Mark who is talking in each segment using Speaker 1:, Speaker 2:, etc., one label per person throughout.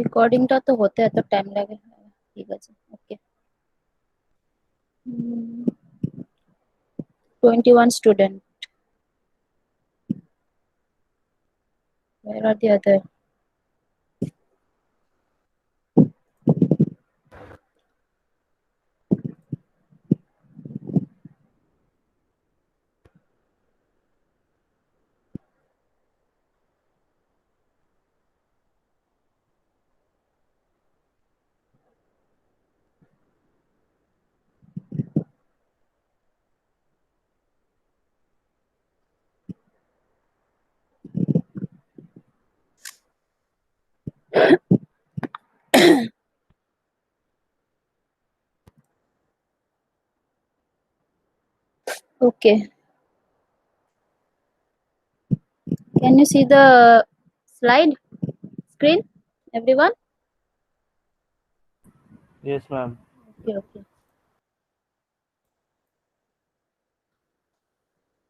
Speaker 1: রেকর্ডিংটা তো হতে এত টাইম লাগে। ঠিক আছে, ওকে। 21 student. Where are the other? Okay. Can you see the slide screen, everyone?
Speaker 2: Yes, ma'am.
Speaker 1: Okay, okay.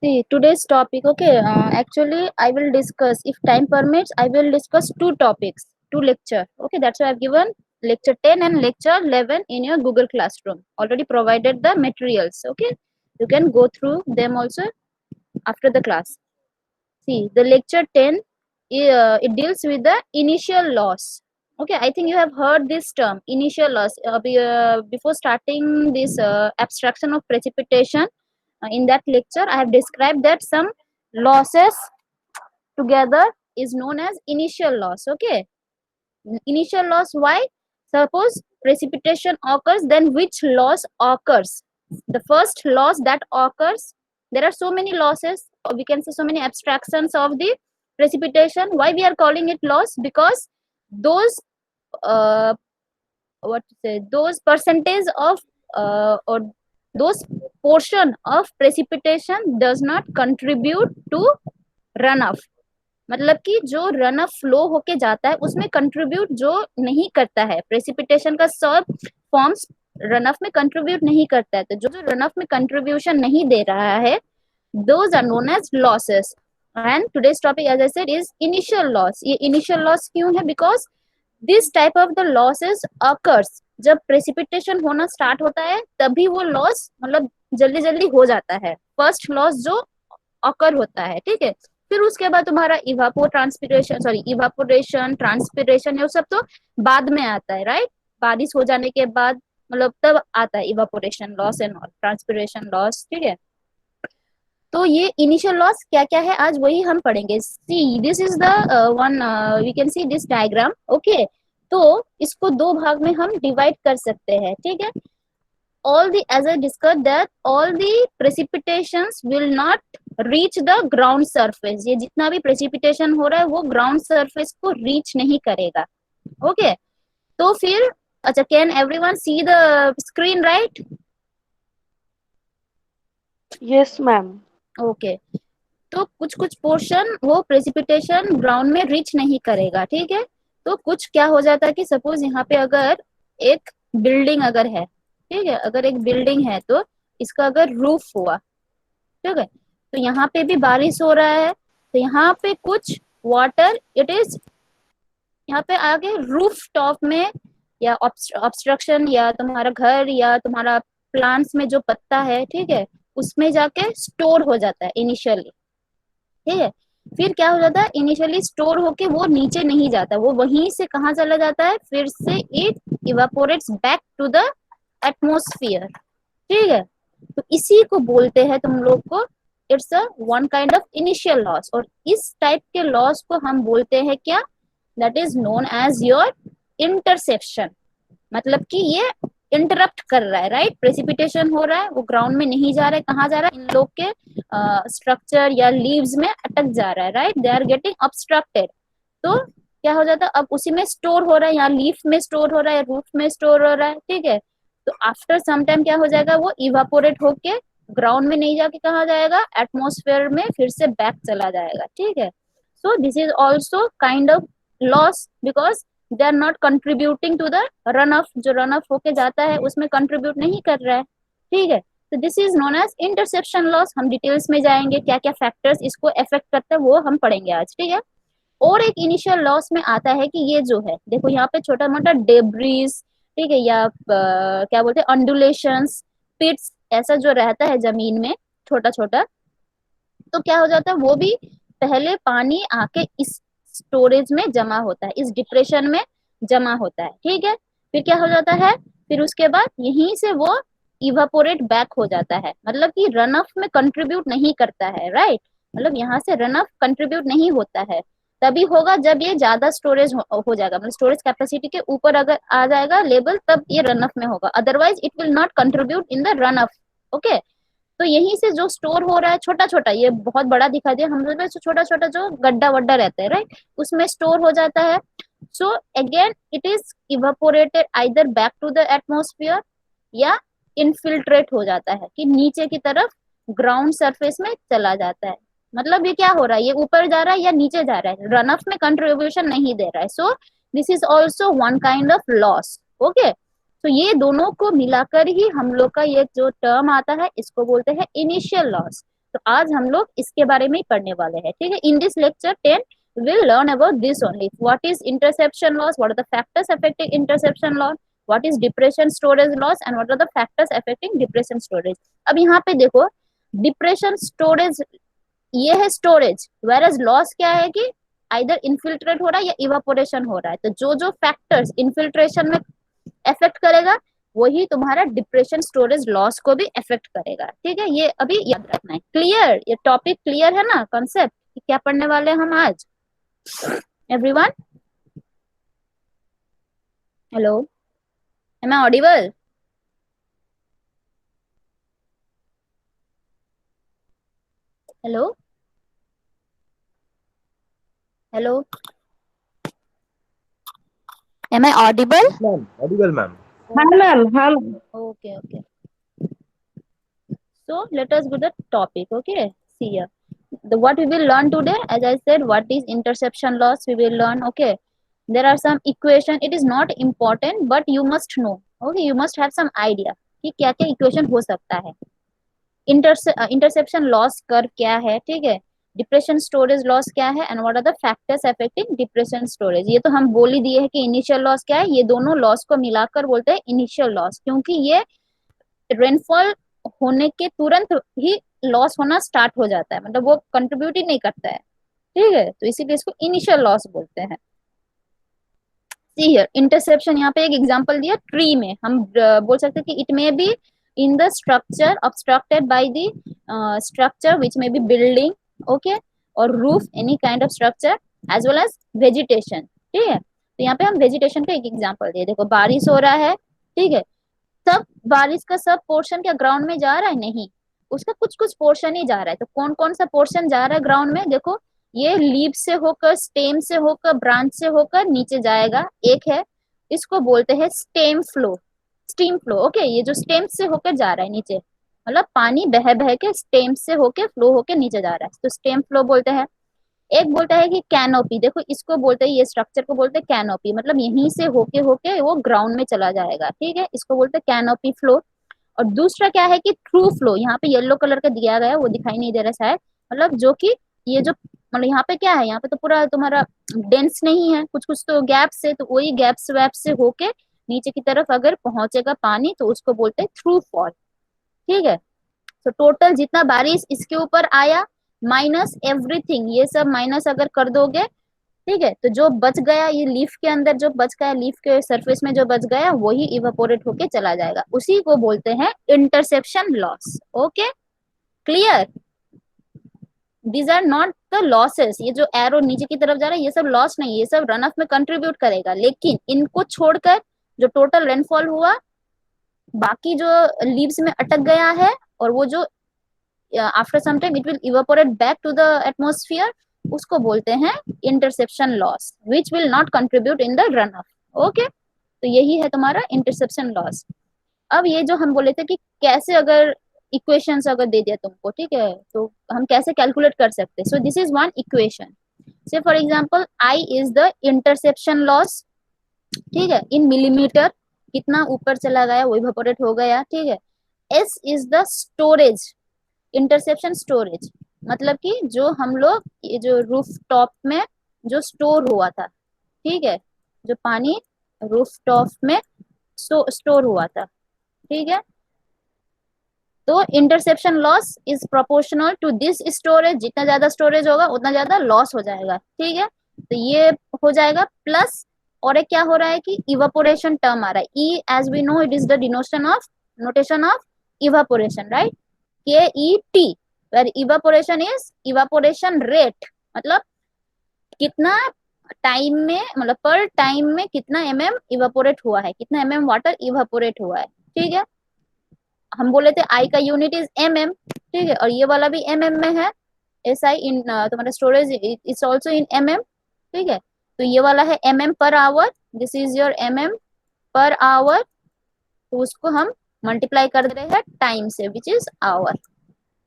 Speaker 1: See, today's topic, okay, actually, I will discuss, if time permits, I will discuss two topics, two lecture. Okay, that's why I've given lecture 10 and lecture 11 in your Google Classroom. Already provided the materials, okay? You can go through them also after the class. See, the lecture 10, it deals with the initial loss. Okay, I think you have heard this term, initial loss. Before starting this abstraction of precipitation, in that lecture, I have described that some losses together is known as initial loss. Okay, initial loss, why? Suppose precipitation occurs, then which loss occurs? The first loss that occurs, there are so many losses, or we can say so many abstractions of the precipitation. Why we are calling it loss? Because those what to say, those percentage of or those portion of precipitation does not contribute to runoff. मतलब कि जो run of flow होके जाता है उसमें contribute जो नहीं करता है, प्रेसिपिटेशन का सब फॉर्म्स रन ऑफ में कंट्रीब्यूट नहीं करता है, तो जो जो रन ऑफ में कंट्रीब्यूशन नहीं दे रहा है, those are known as losses. And today's topic as I said is initial loss. ये इनिशियल लॉस क्यों है? Because this type of the losses occurs जब प्रेसिपिटेशन होना स्टार्ट होता है, तभी वो लॉस मतलब जल्दी जल्दी हो जाता है, फर्स्ट लॉस जो अकर होता है. ठीक है, फिर उसके बाद तुम्हारा इवापोरेशन, ट्रांसपिरेशन, ये सब तो बाद में आता है, राइट? बारिश हो जाने के बाद मतलब तब आता है evaporation loss and transpiration loss. ठीक है, तो ये इनिशियल लॉस क्या क्या है आज वही हम पढ़ेंगे. See, this is the one, we can see this diagram. Okay, तो इसको दो भाग में हम डिवाइड कर सकते हैं. ठीक है, all the, as I discussed that all the precipitations will not reach the ground surface. ये जितना भी precipitation हो रहा है वो ground surface को reach नहीं करेगा. ओके, तो फिर अच्छा, can everyone see the screen, right?
Speaker 3: Yes, ma'am.
Speaker 1: Okay, तो कुछ कुछ पोर्शन वो प्रेसिपिटेशन ग्राउंड में रीच नहीं करेगा. ठीक है, तो कुछ क्या हो जाता है कि सपोज यहाँ पे अगर एक बिल्डिंग अगर है, ठीक है, अगर एक बिल्डिंग है तो इसका अगर रूफ हुआ, ठीक है, तो यहाँ पे भी बारिश हो रहा है, तो यहाँ पे कुछ वाटर इट इज यहाँ पे आगे रूफ टॉप में या ऑब्स्ट्रक्शन या तुम्हारा घर या तुम्हारा प्लांट्स में जो पत्ता है, ठीक है, उसमें जाके स्टोर हो जाता है इनिशियली. ठीक है, फिर क्या हो जाता है, इनिशियली स्टोर होके वो नीचे नहीं जाता, वो वहीं से कहाँ चला जाता है, फिर से it evaporates back to the atmosphere. ठीक है, तो इसी को बोलते हैं तुम लोग को, it's a one kind of initial loss. और इस टाइप के लॉस को हम बोलते हैं क्या? That is known as your interception. मतलब कि ये इंटरप्ट कर रहा है, राइट? प्रेसिपिटेशन हो रहा है, वो ग्राउंड में नहीं जा रहा है, कहाँ जा रहा है, इन लोग के स्ट्रक्चर या लीव्स में अटक जा रहा है, right? They are getting obstructed. तो क्या हो जाता है, अब उसी में स्टोर हो रहा है, यहाँ लीफ में स्टोर हो रहा है, रूट में स्टोर हो रहा है. ठीक है, तो आफ्टर सम टाइम क्या हो जाएगा, वो इवापोरेट होके ग्राउंड में नहीं जाके कहाँ जाएगा, एटमोस्फेयर में फिर से बैक चला जाएगा. ठीक है, so this is also kind of loss because they are not contributing to the run off. जो रन ऑफ होके जाता है उसमें कंट्रीब्यूट नहीं कर रहा है. ठीक है, तो this is known as interception loss. हम डिटेल्स में जाएंगे, क्या क्या फैक्टर्स इसको इफेक्ट करते हैं वो हम पढ़ेंगे आज. ठीक है, और एक इनिशियल लॉस में आता है कि ये जो है देखो यहाँ पे छोटा मोटा डेब्रीज, ठीक है, या क्या बोलते हैं अंडुलेशंस, पिट्स, ऐसा जो रहता है जमीन में छोटा छोटा, तो क्या हो जाता है वो भी पहले पानी आके इस स्टोरेज में जमा होता है, इस डिप्रेशन में जमा होता है, ठीक है। फिर क्या हो जाता है, फिर उसके बाद यहीं से वो इवापोरेट बैक हो जाता है, मतलब कि रन ऑफ में कंट्रीब्यूट नहीं करता है, राइट। मतलब यहाँ से रन ऑफ कंट्रीब्यूट नहीं होता है, तभी होगा जब ये ज्यादा स्टोरेज हो जाएगा, मतलब स्टोरेज कैपेसिटी के ऊपर अगर आ जाएगा लेवल, तब ये रन ऑफ में होगा, otherwise it will not contribute in the run off. Okay, तो यहीं से जो स्टोर हो रहा है छोटा छोटा, ये बहुत बड़ा दिखा दिया हम लोग, छोटा छोटा जो गड्ढा वड्ढा रहता है, राइट, उसमें स्टोर हो जाता है। So again it is evaporated either back to the atmosphere या इनफिल्ट्रेट हो जाता है कि नीचे की तरफ ग्राउंड सरफेस में चला जाता है। मतलब ये क्या हो रहा है, ये ऊपर जा रहा है या नीचे जा रहा है, रन ऑफ में कंट्रीब्यूशन नहीं दे रहा है। So this is also one kind of loss. Okay, तो ये दोनों को मिलाकर ही हम लोग का ये जो टर्म आता है इसको बोलते हैं इनिशियल लॉस। तो आज हम लोग इसके बारे में ही पढ़ने वाले हैं, ठीक है। In this lecture 10 we'll learn about this only. What is interception loss, what are the factors affecting interception loss, what is depression storage loss, and what are the factors affecting depression storage. अब यहाँ पे देखो, depression storage ये है storage, whereas loss क्या है कि either infiltrate हो रहा है या इवापोरेशन हो रहा है। तो जो जो फैक्टर्स इनफिल्ट्रेशन में इफेक्ट करेगा वही तुम्हारा डिप्रेशन स्टोरेज लॉस को भी इफेक्ट करेगा, ठीक है। ये अभी याद रखना है। क्लियर, ये टॉपिक क्लियर है ना, कॉन्सेप्ट क्या पढ़ने वाले हैं हम आज, everyone? Hello, am I audible? Hello, hello, am I audible?
Speaker 2: Ma'am audible ma'am.
Speaker 3: हाँ मैम, हाँ ma'am.
Speaker 1: Okay okay, so let us go the topic. Okay, see here, the what we will learn today, as I said, what is interception loss we will learn. Okay, there are some equation, it is not important but you must know. Okay, you must have some idea कि क्या क्या equation हो सकता है। Interception loss curve क्या है, ठीक है, डिप्रेशन स्टोरेज लॉस क्या है, and what are the factors affecting depression storage. ये तो हम बोल ही दिए हैं कि इनिशियल लॉस क्या है, ये दोनों लॉस को मिलाकर बोलते हैं इनिशियल लॉस, क्योंकि ये रेनफॉल होने के तुरंत ही लॉस होना स्टार्ट हो जाता है, मतलब वो कंट्रीब्यूट ही नहीं करता है, ठीक है, तो इसीलिए इसको इनिशियल लॉस बोलते हैं। सी हियर, इंटरसेप्शन, यहाँ पे एक एग्जांपल दिया, ट्री में हम बोल सकते हैं कि it may be in the structure obstructed by the structure which may be building, okay, or roof, any kind of structure, as well as vegetation, ठीक है। तो यहाँ पे हम वेजिटेशन का एक एग्जांपल दिए, देखो बारिश हो रहा है, ठीक है, सब बारिश का सब पोर्शन क्या ग्राउंड में जा रहा है, नहीं, उसका कुछ कुछ पोर्शन ही जा रहा है। तो कौन कौन सा पोर्शन जा रहा है ग्राउंड में, देखो ये लीव से होकर, स्टेम से होकर, ब्रांच से होकर नीचे जाएगा, एक है, इसको बोलते हैं stem flow, steam flow. Okay, ये जो स्टेम से होकर जा रहा है नीचे, मतलब पानी बह बह के स्टेम से होके फ्लो होके नीचे जा रहा है, तो स्टेम फ्लो बोलते हैं। एक बोलता है कि कैनोपी, देखो इसको बोलते हैं, ये स्ट्रक्चर को बोलते हैं कैनोपी, मतलब यहीं से होके होके वो ग्राउंड में चला जाएगा, ठीक है, इसको बोलते हैं कैनोपी फ्लो। और दूसरा क्या है कि थ्रू फ्लो, यहाँ पे येलो कलर का दिया गया है, वो दिखाई नहीं दे रहा शायद, मतलब जो कि ये जो, मतलब यहाँ पे क्या है, यहाँ पे तो पूरा तुम्हारा डेंस नहीं है, कुछ कुछ तो गैप्स है, तो वही गैप्स वैप से होके नीचे की तरफ अगर पहुंचेगा पानी तो उसको बोलते हैं थ्रू फॉल, ठीक है। तो टोटल जितना बारिश इसके ऊपर आया माइनस एवरीथिंग, ये सब माइनस अगर कर दोगे, ठीक है, तो जो बच गया ये लीफ के अंदर जो बच गया, लीफ के सरफेस में जो बच गया वही इवापोरेट होके चला जाएगा, उसी को बोलते हैं interception loss. Okay, clear? These are not the losses, ये जो एरो नीचे की तरफ जा रहा है ये सब लॉस नहीं, ये सब रन ऑफ में कंट्रीब्यूट करेगा, लेकिन इनको छोड़कर जो टोटल रेनफॉल हुआ, बाकी जो लीव्स में अटक गया है, और वो जो after some time it will evaporate back to the atmosphere, उसको बोलते हैं interception loss, which will not contribute in the run off. Okay, तो यही है तुम्हारा इंटरसेप्शन लॉस। अब ये जो हम बोले थे कि कैसे अगर इक्वेशंस अगर दे दिया तुमको, ठीक है, तो हम कैसे कैलकुलेट कर सकते हैं। So this is one equation, say for example I is the interception loss, ठीक है, इन मिलीमीटर, कितना ऊपर चला गया वो इवेपोरेट हो गया, ठीक है। S is the storage, interception storage, मतलब कि जो हम लोग ये जो रूफ टॉप में जो स्टोर हुआ था, ठीक है, जो पानी रूफ टॉप में स्टोर हुआ था, ठीक है। तो interception loss is proportional to this storage, जितना ज्यादा स्टोरेज होगा उतना ज्यादा लॉस हो जाएगा, ठीक है। तो ये हो जाएगा प्लस, और एक क्या हो रहा है कि इवापोरेशन टर्म आ रहा है, E as we know it is the denotation of notation of evaporation, right, के E T, where evaporation is evaporation rate, मतलब कितना टाइम में, मतलब पर टाइम में कितना इवापोरेट हुआ है, कितना वाटर इवापोरेट हुआ है, ठीक है। हम बोले थे आई का यूनिट इज ठीक है, और ये वाला भी में है, एस आई इन तुम्हारा स्टोरेज इज ऑल्सो इन ठीक है। तो ये वाला है per hour, this is your per hour, तो उसको हम मल्टीप्लाई कर रहे हैं टाइम से विच इज आवर,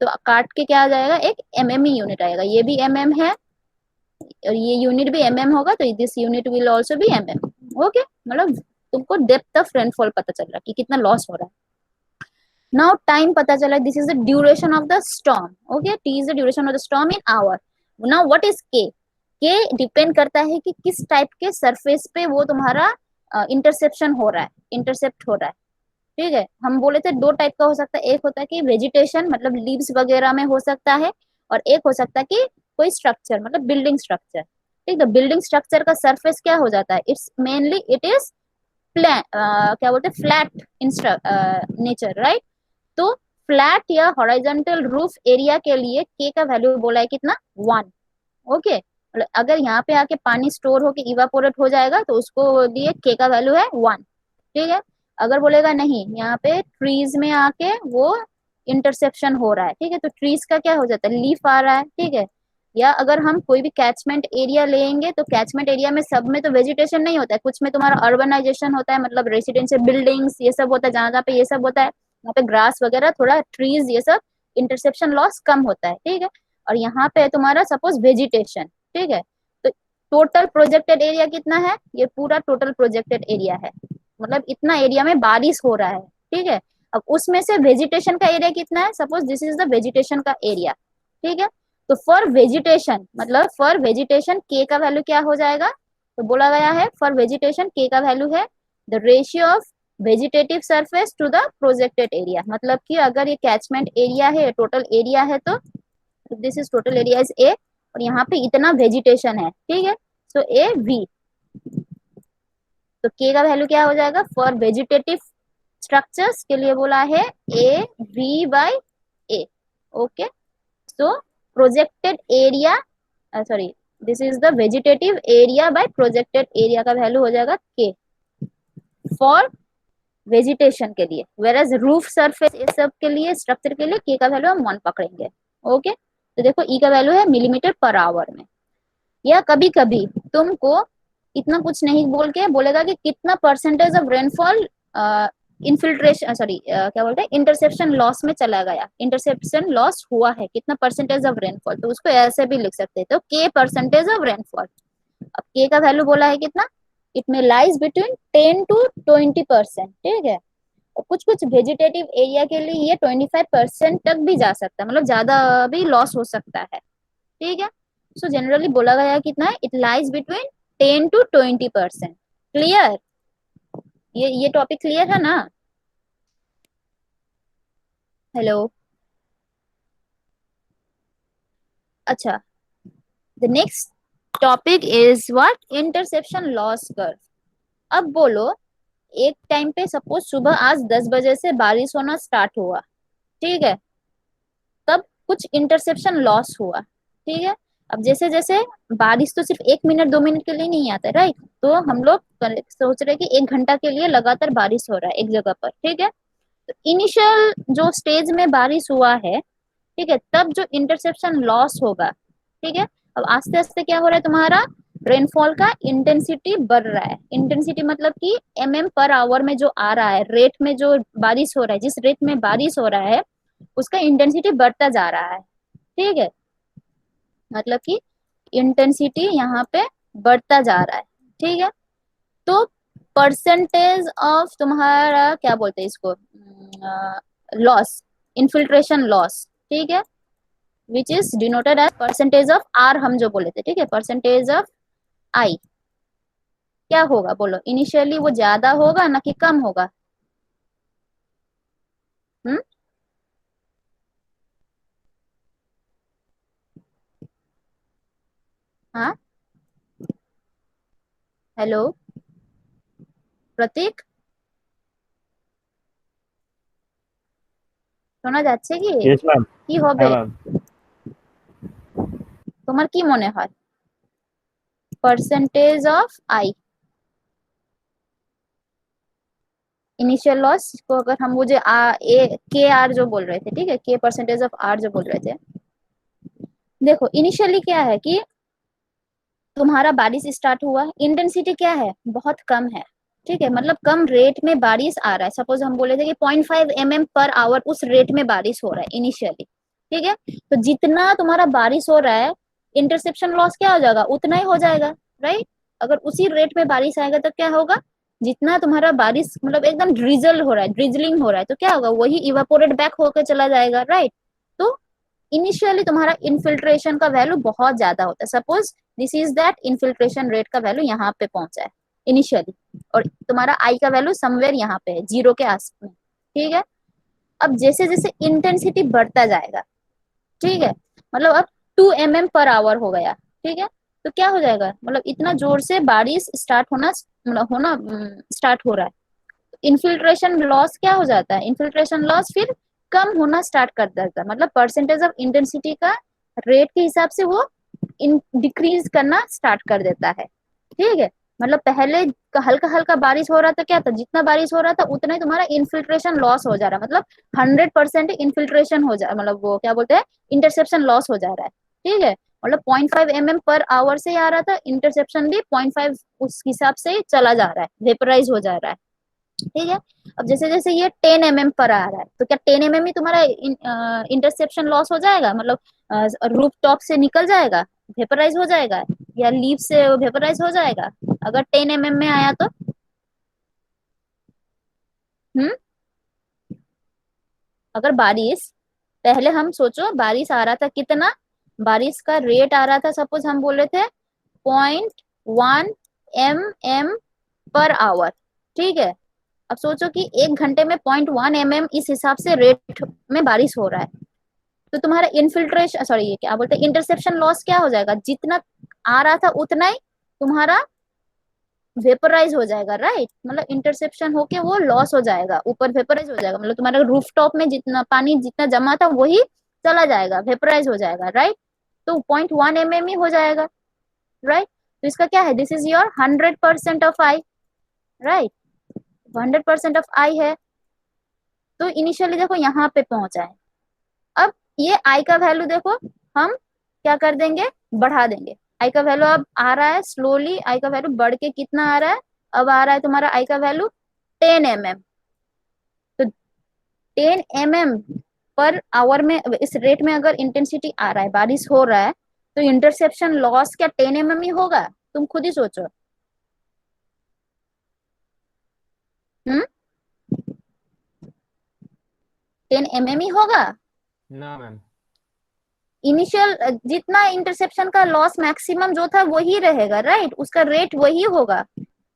Speaker 1: तो काट के क्या आ जाएगा, एक ही यूनिट आएगा, ये भी है और ये यूनिट भी होगा, तो दिस यूनिट विल ऑल्सो भी ओके, मतलब तुमको डेप्थ ऑफ रेनफॉल पता चल रहा है कि कितना लॉस हो रहा है। नाउ टाइम पता चला, this is the duration of the storm, okay, T is the duration of the storm in hour. Now what is K depend करता है कि किस टाइप के सरफेस पे वो तुम्हारा इंटरसेप्शन हो रहा है, इंटरसेप्ट हो रहा है, ठीक है। हम बोले थे दो टाइप का हो सकता है, एक होता है कि वेजिटेशन मतलब लीव्स वगैरह में हो सकता है, और एक हो सकता है कि कोई स्ट्रक्चर मतलब बिल्डिंग स्ट्रक्चर, ठीक है। बिल्डिंग स्ट्रक्चर का सरफेस क्या हो जाता है, इट्स मेनली इट इज क्या बोलते हैं फ्लैट इन नेचर, राइट। तो फ्लैट या हॉरिजॉन्टल रूफ एरिया के लिए के का वैल्यू बोला है कितना, 1, ओके। अगर यहाँ पे आके पानी स्टोर होके इवापोरेट हो जाएगा तो उसको लिए के का वैल्यू है 1, ठीक है। अगर बोलेगा नहीं, यहाँ पे ट्रीज में आके वो इंटरसेप्शन हो रहा है, ठीक है, तो ट्रीज का क्या हो जाता है, लीफ आ रहा है, ठीक है। या अगर हम कोई भी कैचमेंट एरिया लेंगे तो कैचमेंट एरिया में सब में तो वेजिटेशन नहीं होता है, कुछ में तुम्हारा अर्बनाइजेशन होता है, मतलब रेसिडेंशियल बिल्डिंग्स ये सब होता है, जहां जहाँ पे ये सब होता है वहाँ पे ग्रास वगैरह थोड़ा ट्रीज ये सब इंटरसेप्शन लॉस कम होता है, ठीक है। और यहाँ पे है तुम्हारा सपोज वेजिटेशन, ठीक है। तो टोटल प्रोजेक्टेड एरिया कितना है, ये पूरा टोटल प्रोजेक्टेड एरिया है, मतलब इतना एरिया में बारिश हो रहा है, ठीक है। अब उसमें से वेजिटेशन का एरिया कितना है, suppose this is the vegetation का एरिया, ठीक है। तो फॉर वेजिटेशन मतलब फॉर वेजिटेशन के का वैल्यू क्या हो जाएगा, तो बोला गया है फॉर वेजिटेशन के का वैल्यू है the ratio of vegetative surface to the projected area, मतलब कि अगर ये कैचमेंट एरिया है, टोटल एरिया है, तो this is total area is A, और यहाँ पे इतना वेजिटेशन है, ठीक है। सो ए वी, तो के का वैल्यू क्या हो जाएगा, फॉर वेजिटेटिव स्ट्रक्चर्स के लिए बोला है A V by A, okay. So projected area, sorry, this is the vegetative area bye projected area का वैल्यू हो जाएगा के फॉर वेजिटेशन के लिए, वेरएज रूफ सरफेस ये सब के लिए स्ट्रक्चर के लिए के का वैल्यू हम 1 पकड़ेंगे, ओके। तो देखो ई का वैल्यू है मिलीमीटर पर आवर में। या कभी कभी तुमको इतना कुछ नहीं बोल के बोलेगा कि कितना percentage of rainfall infiltration, sorry क्या बोलते हैं, इंटरसेप्शन लॉस में चला गया, इंटरसेप्शन लॉस हुआ है कितना परसेंटेज ऑफ रेनफॉल, तो उसको ऐसे भी लिख सकते हैं, तो के परसेंटेज ऑफ रेनफॉल। अब के का वैल्यू बोला है कितना, इट में लाइज बिटवीन 10 to 20%, ठीक है। और कुछ कुछ वेजिटेटिव एरिया के लिए ये 25% तक भी जा सकता है, मतलब ज्यादा भी लॉस हो सकता है, ठीक है। सो जनरली बोला गया है कितना है, it lies between 10 to 20%। Clear, ये टॉपिक क्लियर है ना, हेलो, अच्छा। The next topic is what, interception loss curve. अब बोलो, एक टाइम पे सपोज सुबह आज 10 बजे से बारिश होना स्टार्ट हुआ, ठीक है, तब कुछ इंटरसेप्शन लॉस हुआ, ठीक है। अब जैसे जैसे बारिश तो सिर्फ 1 मिनट 2 मिनट के लिए नहीं आता, राइट, तो हम लोग सोच रहे कि 1 घंटा के लिए लगातार बारिश हो रहा है एक जगह पर, ठीक है। तो इनिशियल जो स्टेज में बारिश हुआ है, ठीक है, तब जो इंटरसेप्शन लॉस होगा, ठीक है। अब आस्ते आस्ते क्या हो रहा है, तुम्हारा रेनफॉल का इंटेंसिटी बढ़ रहा है, इंटेंसिटी मतलब कि पर आवर में जो आ रहा है, रेट में जो बारिश हो रहा है, जिस रेट में बारिश हो रहा है उसका इंटेंसिटी बढ़ता जा रहा है, ठीक है। मतलब कि इंटेंसिटी यहाँ पे बढ़ता जा रहा है, ठीक है। तो परसेंटेज ऑफ तुम्हारा क्या बोलते हैं इसको, लॉस, इनफिल्ट्रेशन लॉस, ठीक है, which is denoted as percentage of R, हम जो बोले थे, ठीक है, परसेंटेज ऑफ आई, क्या होगा बोलो? इनिशियली वो ज्यादा होगा ना कि कम होगा? हम्म? हाँ, हेलो প্রতীক, শোনা যাচ্ছে কি?
Speaker 2: Yes ma'am.
Speaker 1: কি হবে
Speaker 2: হ্যাঁ ম্যাম।
Speaker 1: তোমার কি মনে হয়? Percentage of I, initial loss को अगर हम मुझे ए के आर जो बोल रहे थे, ठीक है, के परसेंटेज ऑफ आर जो बोल रहे थे, देखो इनिशियली क्या है कि तुम्हारा बारिश स्टार्ट हुआ, इंटेंसिटी क्या है, बहुत कम है, ठीक है, मतलब कम रेट में बारिश आ रहा है। सपोज हम बोले थे कि 0.5 mm पर आवर उस रेट में बारिश हो रहा है इनिशियली, ठीक है। तो जितना तुम्हारा बारिश हो रहा है, इंटरसेप्शन लॉस क्या हो जाएगा, उतना ही हो जाएगा, राइट। अगर उसी रेट में बारिश आएगा तो क्या होगा, जितना तुम्हारा बारिश मतलब एकदम ड्रिजल हो रहा है, ड्रिजलिंग हो रहा है, तो क्या होगा, वही इवापोरेट बैक होकर चला जाएगा, राइट। तो इनिशियली तुम्हारा इनफिल्ट्रेशन का वैल्यू बहुत ज्यादा होता है। Suppose this is that infiltration rate का वैल्यू यहाँ पे पहुंचा है इनिशियली, और तुम्हारा आई का वैल्यू समवेयर यहाँ पे है, 0 के आस में, ठीक है। अब जैसे जैसे इंटेंसिटी बढ़ता जाएगा, ठीक है, मतलब अब 2 mm पर आवर हो गया, ठीक है, तो क्या हो जाएगा, मतलब इतना जोर से बारिश स्टार्ट होना, मतलब होना स्टार्ट हो रहा है, इन्फिल्ट्रेशन लॉस क्या हो जाता है, इन्फिल्ट्रेशन लॉस फिर कम होना स्टार्ट कर देता है, मतलब परसेंटेज ऑफ इंटेंसिटी का रेट के हिसाब से वो डिक्रीज करना स्टार्ट कर देता है, ठीक है। मतलब पहले हल्का हल्का बारिश हो रहा था, क्या था, जितना बारिश हो रहा था उतना ही तुम्हारा इन्फिल्ट्रेशन लॉस हो जा रहा है, मतलब 100% इन्फिल्ट्रेशन हो जा, मतलब वो क्या बोलते हैं, इंटरसेप्शन लॉस हो जा रहा है, ठीक है। मतलब 0.5 mm पर आवर से आ रहा था, इंटरसेप्शन भी 0.5 उस हिसाब से ही चला जा रहा है, वेपराइज हो जा रहा है, ठीक है। अब जैसे जैसे ये 10 mm पर आ रहा है, तो क्या 10 mm ही तुम्हारा इंटरसेप्शन लॉस हो जाएगा, मतलब रूफ टॉप से निकल जाएगा, वेपराइज हो जाएगा, या लीफ से वेपराइज हो जाएगा अगर 10 mm में आया तो? हम्म? अगर बारिश, पहले हम सोचो बारिश आ रहा था कितना, बारिश का रेट आ रहा था, सपोज हम बोले थे 0.1 mm पर आवर, ठीक है। अब सोचो कि 1 घंटे में 0.1 mm इस हिसाब से रेट में बारिश हो रहा है, तो तुम्हारा इनफिल्ट्रेशन, सॉरी ये क्या बोलते हैं, इंटरसेप्शन लॉस क्या हो जाएगा, जितना आ रहा था उतना ही तुम्हारा वेपराइज हो जाएगा, राइट। मतलब इंटरसेप्शन होके वो लॉस हो जाएगा, ऊपर वेपराइज हो जाएगा, मतलब तुम्हारा रूफ टॉप में जितना पानी जितना जमा था वही चला जाएगा, वेपराइज हो जाएगा, राइट। तो 0.1 mm ही हो जाएगा, राइट। तो इसका क्या है, this is your 100% of I, right, 100% of I है। तो इनिशियली देखो यहाँ पे पहुंचा है, अब ये आई का वैल्यू देखो, हम क्या कर देंगे, बढ़ा देंगे। आई का वैल्यू अब आ रहा है स्लोली, आई का वैल्यू बढ़ के कितना आ रहा है, अब आ रहा है तुम्हारा आई का वैल्यू 10 mm। तो 10 mm पर आवर में इस रेट में अगर इंटेंसिटी आ रहा है, बारिश हो रहा है, तो इंटरसेप्शन लॉस क्या 10 mm ही होगा? तुम खुद ही सोचो। हम्म? 10 mm ही होगा?
Speaker 2: ना मैम।
Speaker 1: इनिशियल जितना इंटरसेप्शन का लॉस मैक्सिमम जो था वही रहेगा, राइट, उसका रेट वही होगा।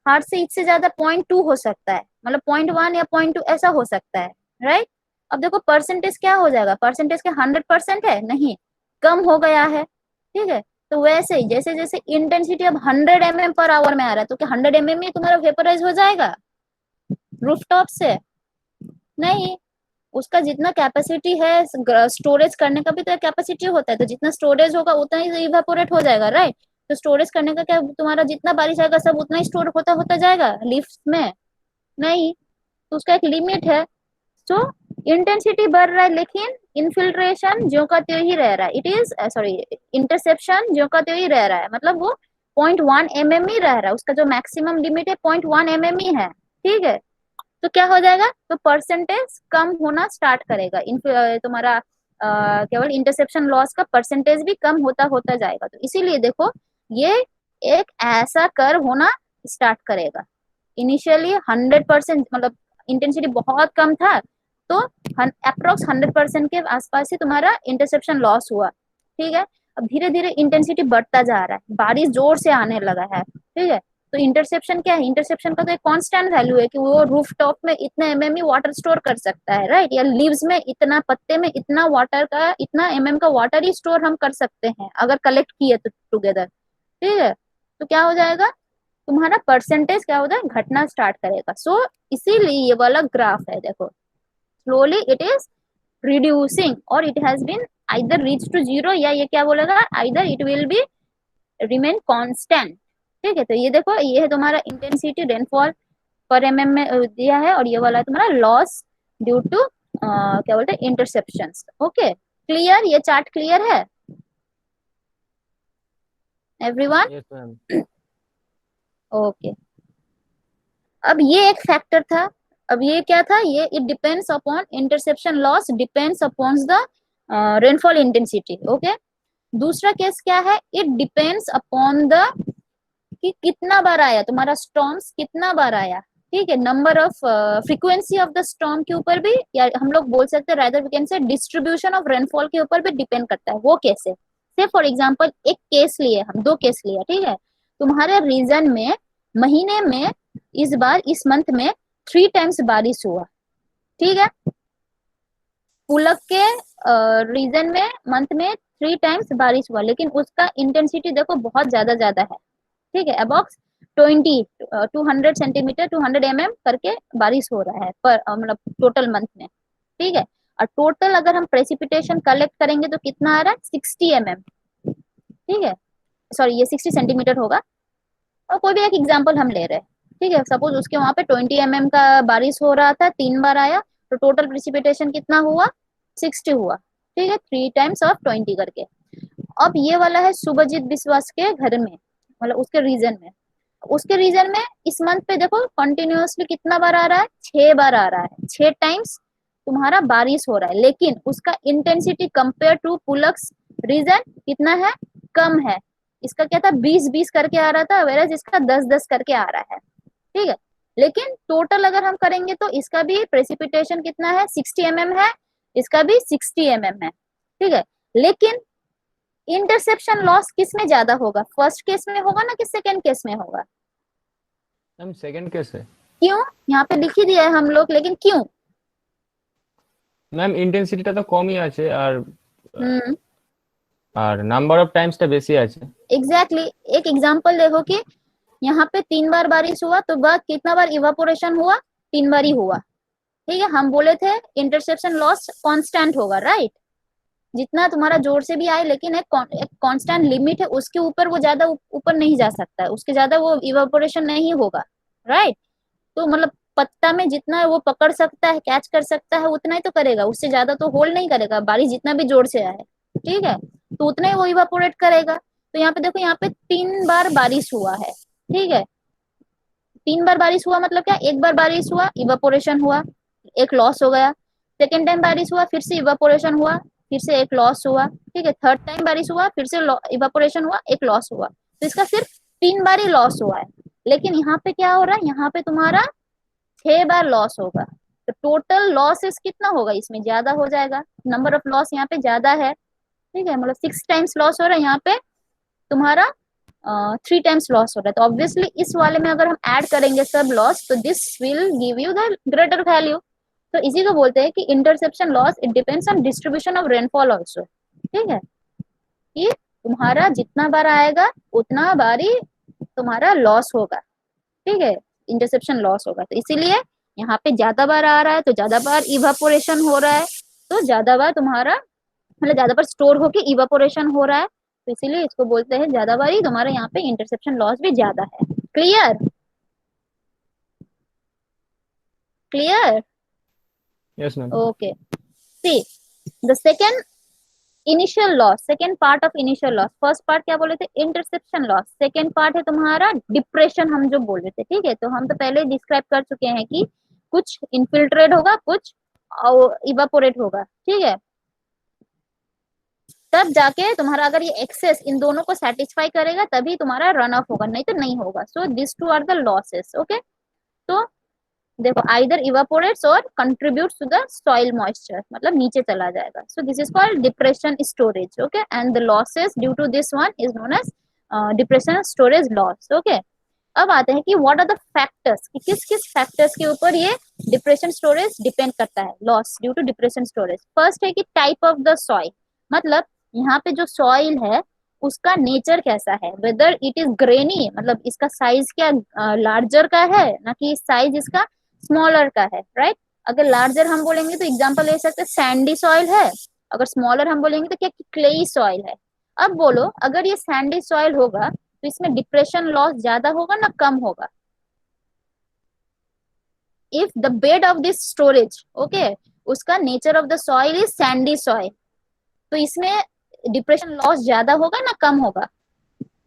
Speaker 1: हार्ड से इससे ज्यादा 0.2 हो सकता है, मतलब 0.1 या 0.2 ऐसा हो सकता है, राइट। अब देखो परसेंटेज क्या हो जाएगा, परसेंटेज क्या 100% है, नहीं, कम हो गया है, ठीक है। तो वैसे ही जैसे जैसे इंटेंसिटी अब 100 mm पर आवर में आ रहा है, तो क्या 100 mm में तुम्हारा वेपराइज हो जाएगा रूफटॉप से? नहीं, उसका जितना कैपेसिटी है, स्टोरेज करने का भी तो कैपेसिटी होता है, तो जितना स्टोरेज होगा उतना ही इवेपोरेट हो जाएगा, राइट। तो स्टोरेज करने का क्या, तुम्हारा जितना बारिश आएगा सब उतना ही स्टोर होता होता जाएगा लिफ्ट में? नहीं, तो उसका एक लिमिट है। तो इंटेंसिटी बढ़ रहा है लेकिन इनफिल्ट्रेशन ज्यों का त्यों ही रह रहा है, इट इज सॉरी, इंटरसेप्शन ज्यों का त्यों ही रह रहा है, मतलब वो 0.1 mm ही रह रहा है, उसका जो मैक्सिमम लिमिट है 0.1 mm ही है, ठीक है। तो क्या हो जाएगा, तो परसेंटेज कम होना स्टार्ट करेगा, तुम्हारा केवल इंटरसेप्शन लॉस का परसेंटेज भी कम होता होता जाएगा। तो इसीलिए देखो ये एक ऐसा कर्व होना स्टार्ट करेगा। इनिशियली 100%, मतलब इंटेंसिटी बहुत कम था, तो अप्रोक्स 100% के आसपास ही तुम्हारा इंटरसेप्शन लॉस हुआ, ठीक है। अब धीरे धीरे इंटेंसिटी बढ़ता जा रहा है, बारिश जोर से आने लगा है, ठीक है। तो इंटरसेप्शन क्या है, इंटरसेप्शन का तो एक कांस्टेंट वैल्यू है कि वो रूफ टॉप में इतना ही वाटर स्टोर कर सकता है, राइट, या लीव्स में इतना, पत्ते में इतना वाटर का, इतना का वाटर ही स्टोर हम कर सकते हैं अगर कलेक्ट किए तो टुगेदर, ठीक है। तो क्या हो जाएगा, तुम्हारा परसेंटेज क्या होता है, घटना स्टार्ट करेगा। सो इसीलिए ये वाला ग्राफ है, देखो स्लोली इट इज रिड्यूसिंग और it has been either reach to zero, या ये क्या बोलेगा, either it will be remain constant, ठीक है। तो ये देखो, ये है तुम्हारा इंटेंसिटी रेनफॉल पर में दिया है, और ये वाला है तुम्हारा लॉस ड्यू टू क्या बोलते हैं, इंटरसेप्शंस। ओके, क्लियर, ये चार्ट क्लियर है एवरीवन?
Speaker 2: Yes ma'am.
Speaker 1: ओके, अब ये एक फैक्टर था। अब ये क्या था, ये it depends upon interception loss depends upon the rainfall intensity. Okay, दूसरा केस क्या है, इट डिपेंड्स अपॉन द कि कितना बार आया तुम्हारा स्टॉर्म्स, कितना बार आया, ठीक है। Number of frequency of the storm के ऊपर भी, या हम लोग बोल सकते हैं rather we can say distribution of rainfall के ऊपर भी डिपेंड करता है। वो कैसे, से फॉर एग्जांपल एक केस लिए, हम दो केस लिए, ठीक है। तुम्हारे रीजन में महीने में इस बार इस मंथ में 3 टाइम्स बारिश हुआ, ठीक है। पुलक के रीजन में मंथ में 3 टाइम्स बारिश हुआ, लेकिन उसका इंटेंसिटी देखो बहुत ज्यादा ज्यादा है, ठीक है। अबॉक्स 200 सेंटीमीटर 200 करके बारिश हो रहा है पर मतलब टोटल मंथ में, ठीक है। और टोटल अगर हम प्रेसिपिटेशन कलेक्ट करेंगे तो कितना आ रहा है, 60 ठीक है, सॉरी ये 60 सेंटीमीटर होगा। और कोई भी एक एग्जांपल हम ले रहे हैं, ठीक है। सपोज उसके वहां पे 20 का बारिश हो रहा था, 3 बार आया, तो टोटल प्रेसिपिटेशन कितना हुआ, 60 हुआ, ठीक है, 3 टाइम्स ऑफ 20 करके। अब ये वाला है शुभजीत विश्वास के घर में, मतलब उसके रीजन में, उसके रीजन में इस मंथ पे देखो कंटिन्यूअसली कितना बार आ रहा है, 6 बार आ रहा है, 6 टाइम्स तुम्हारा बारिश हो रहा है, लेकिन उसका इंटेंसिटी कंपेयर टू पुलक्स रीजन कितना है, कम है। इसका क्या था, 20-20 करके आ रहा था, वेरस इसका 10-10 करके आ रहा है, ठीक है। लेकिन टोटल अगर हम करेंगे तो इसका भी प्रेसिपिटेशन कितना है, 60 है, इसका भी 60 है, ठीक है। लेकिन इंटरसेप्शन लॉस किस में ज्यादा होगा, फर्स्ट केस में होगा ना कि सेकेंड केस में होगा?
Speaker 2: मैम सेकंड केस है।
Speaker 1: क्यों, यहाँ पे लिख ही दिया है हम लोग, लेकिन क्यों?
Speaker 2: ম্যাম ইন্টেন্সিটিটা তো কমই আছে আর
Speaker 1: हम्म,
Speaker 2: আর নাম্বার অফ টাইমসটা বেশি আছে।
Speaker 1: एग्जैक्टली एक एग्जांपल देखो कि यहाँ पे 3 बार बारिश हुआ तो बाद कितना बार इवापोरेशन हुआ, 3 बार ही हुआ, ठीक है। हम बोले थे इंटरसेप्शन लॉस कांस्टेंट होगा, राइट, जितना तुम्हारा जोर से भी आए, लेकिन एक कांस्टेंट लिमिट है, उसके ऊपर वो ज्यादा ऊपर नहीं जा सकता है, उसके ज्यादा वो इवापोरेशन नहीं होगा, राइट। तो मतलब पत्ता में जितना वो पकड़ सकता है, कैच कर सकता है, उतना ही तो करेगा, उससे ज्यादा तो होल्ड नहीं करेगा, बारिश जितना भी जोर से आए, ठीक है, तो उतना ही वो इवापोरेट करेगा। तो यहाँ पे देखो, यहाँ पे 3 बार बारिश हुआ है, ठीक है। 3 बार बारिश हुआ मतलब क्या, एक बार बारिश हुआ इवापोरेशन हुआ, एक लॉस हो गया, सेकेंड टाइम बारिश हुआ फिर से इवापोरेशन हुआ, फिर से एक लॉस हुआ, ठीक है, थर्ड टाइम बारिश हुआ फिर से इवापोरेशन हुआ, एक लॉस हुआ, तो इसका सिर्फ 3 बार ही लॉस हुआ है। लेकिन यहाँ पे क्या हो रहा है, यहाँ पे तुम्हारा 6 बार लॉस होगा, तो टोटल लॉसेस कितना होगा, इसमें ज्यादा हो जाएगा, नंबर ऑफ लॉस यहाँ पे ज्यादा है, ठीक है, मतलब 6 टाइम्स लॉस हो रहा है, यहाँ पे तुम्हारा 3 टाइम्स लॉस हो रहा है। तो ऑब्वियसली इस वाले में अगर हम ऐड करेंगे सब लॉस, तो this will give you the greater value. तो इसी को बोलते हैं कि interception loss it depends on distribution of rainfall also, ठीक है, कि तुम्हारा जितना बार आएगा उतना बार ही तुम्हारा लॉस होगा, ठीक है, इंटरसेप्शन लॉस होगा। तो इसीलिए यहाँ पे ज्यादा बार आ रहा है तो ज्यादा बार इवापोरेशन हो रहा है, तो ज्यादा बार तुम्हारा मतलब ज्यादा बार स्टोर होके इवापोरेशन हो रहा है, तो इसीलिए इसको बोलते हैं ज्यादा बार ही तुम्हारा यहाँ पे इंटरसेप्शन लॉस भी ज्यादा है। Clear, clear,
Speaker 2: yes ma'am.
Speaker 1: Okay. See the second initial loss, second part of initial loss, first part क्या बोले थे, इंटरसेप्शन लॉस, सेकेंड पार्ट है तुम्हारा डिप्रेशन, हम जो बोल रहे थे, ठीक है। तो हम तो पहले डिस्क्राइब कर चुके हैं कि कुछ इनफिल्ट्रेट होगा, कुछ इवापोरेट होगा, ठीक है, तब जाके तुम्हारा अगर ये एक्सेस इन दोनों को सेटिस्फाई करेगा तभी तुम्हारा रन ऑफ होगा, नहीं तो नहीं होगा। So this two are the losses, okay. तो देखो आइदर इवापोरेट्स और contributes to the soil moisture, मतलब नीचे चला जाएगा. So this is called depression storage. Okay, and the losses due to this one is known as depression storage loss. Okay, अब आते हैं कि व्हाट आर द फैक्टर्स, कि किस किस फैक्टर्स के ऊपर ये डिप्रेशन स्टोरेज डिपेंड करता है, loss due to depression storage. First है कि टाइप ऑफ द सॉइल, मतलब यहाँ पे जो सॉइल है उसका नेचर कैसा है, वेदर इट इज ग्रेनी, मतलब इसका साइज क्या लार्जर का है ना कि साइज इसका स्मॉलर का है, राइट. अगर लार्जर हम बोलेंगे तो एग्जांपल ले सकते हैं सैंडी सॉइल है, अगर स्मॉलर हम बोलेंगे तो क्या क्लेई सॉइल है. अब बोलो अगर ये सैंडी सॉइल होगा तो इसमें डिप्रेशन लॉस ज्यादा होगा ना कम होगा. If the bed of this storage, okay, उसका nature of the soil is sandy soil, तो इसमें डिप्रेशन लॉस ज्यादा होगा ना कम होगा.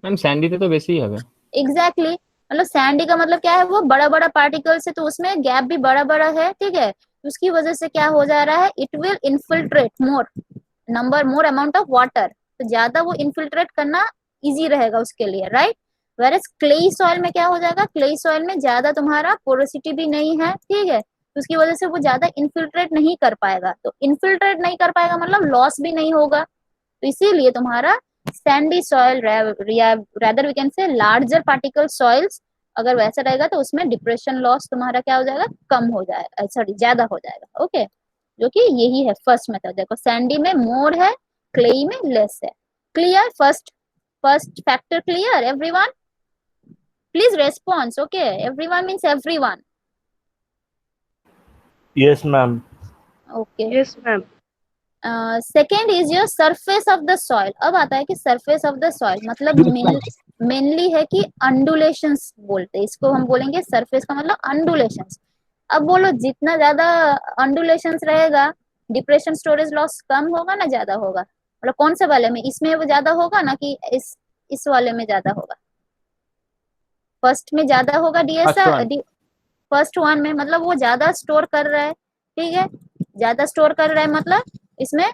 Speaker 2: मैम सैंडी तो बेसी है.
Speaker 1: एग्जैक्टली मतलब सैंडी का मतलब क्या है, वो बड़ा बड़ा पार्टिकल्स है तो उसमें गैप भी बड़ा बड़ा है, ठीक है. उसकी वजह से क्या हो जा रहा है, it will infiltrate more amount of water, तो ज्यादा वो इन्फिल्ट्रेट करना इजी रहेगा उसके लिए, राइट. वेरएज क्लेई सॉइल में क्या हो जाएगा, क्लेई सॉइल में ज्यादा तुम्हारा पोरोसिटी भी नहीं है, ठीक है, तो उसकी वजह से वो ज्यादा इन्फिल्ट्रेट नहीं कर पाएगा, तो इन्फिल्ट्रेट नहीं कर पाएगा मतलब लॉस भी नहीं होगा. तो इसीलिए तुम्हारा sandy soil, rather we can say larger particle soils, अगर वैसा रहेगा तो उसमें डिप्रेशन लॉस तुम्हारा क्या हो जाएगा, कम हो जाएगा, सॉरी ज्यादा हो जाएगा. ओके, जो कि यही है फर्स्ट मेथड. देखो सैंडी में मोर है, क्लेई में लेस है. Clear, first factor clear everyone? Please response. Okay, everyone means everyone.
Speaker 4: Yes, ma'am.
Speaker 1: Okay,
Speaker 3: Yes, ma'am.
Speaker 1: Second is your surface of the soil. अब आता है कि सरफेस ऑफ द सॉइल मतलब मेनली है कि अंडुलेशंस बोलते हैं इसको, हम बोलेंगे सरफेस का मतलब अंडुलेशंस. अब बोलो जितना ज्यादा अंडुलेशंस रहेगा डिप्रेशन स्टोरेज लॉस कम होगा ना ज्यादा होगा, मतलब कौन से वाले में, इसमें वो ज्यादा होगा ना कि इस वाले में ज्यादा होगा, फर्स्ट में ज्यादा होगा डीएसआर, फर्स्ट वन में, मतलब वो ज्यादा स्टोर कर रहा है, ठीक है, ज्यादा स्टोर कर रहा है मतलब इसमें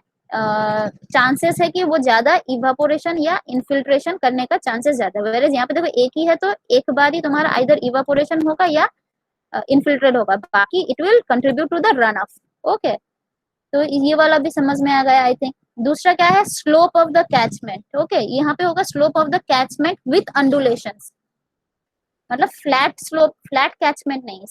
Speaker 1: चांसेस है कि वो ज्यादा इवापोरेशन या इन्फिल्ट्रेशन करने का चांसेस ज्यादा है. वेयर यहाँ पे देखो एक ही है तो एक बार ही तुम्हारा आइदर इवापोरेशन होगा या इन्फिल्ट्रेट होगा, बाकी it will contribute to the run off. Okay, तो ये वाला भी समझ में आ गया आई थिंक. दूसरा क्या है, slope of the catchment. Okay, यहाँ पे होगा slope of the catchment with undulations, मतलब फ्लैट स्लोप, फ्लैट कैचमेंट नहीं,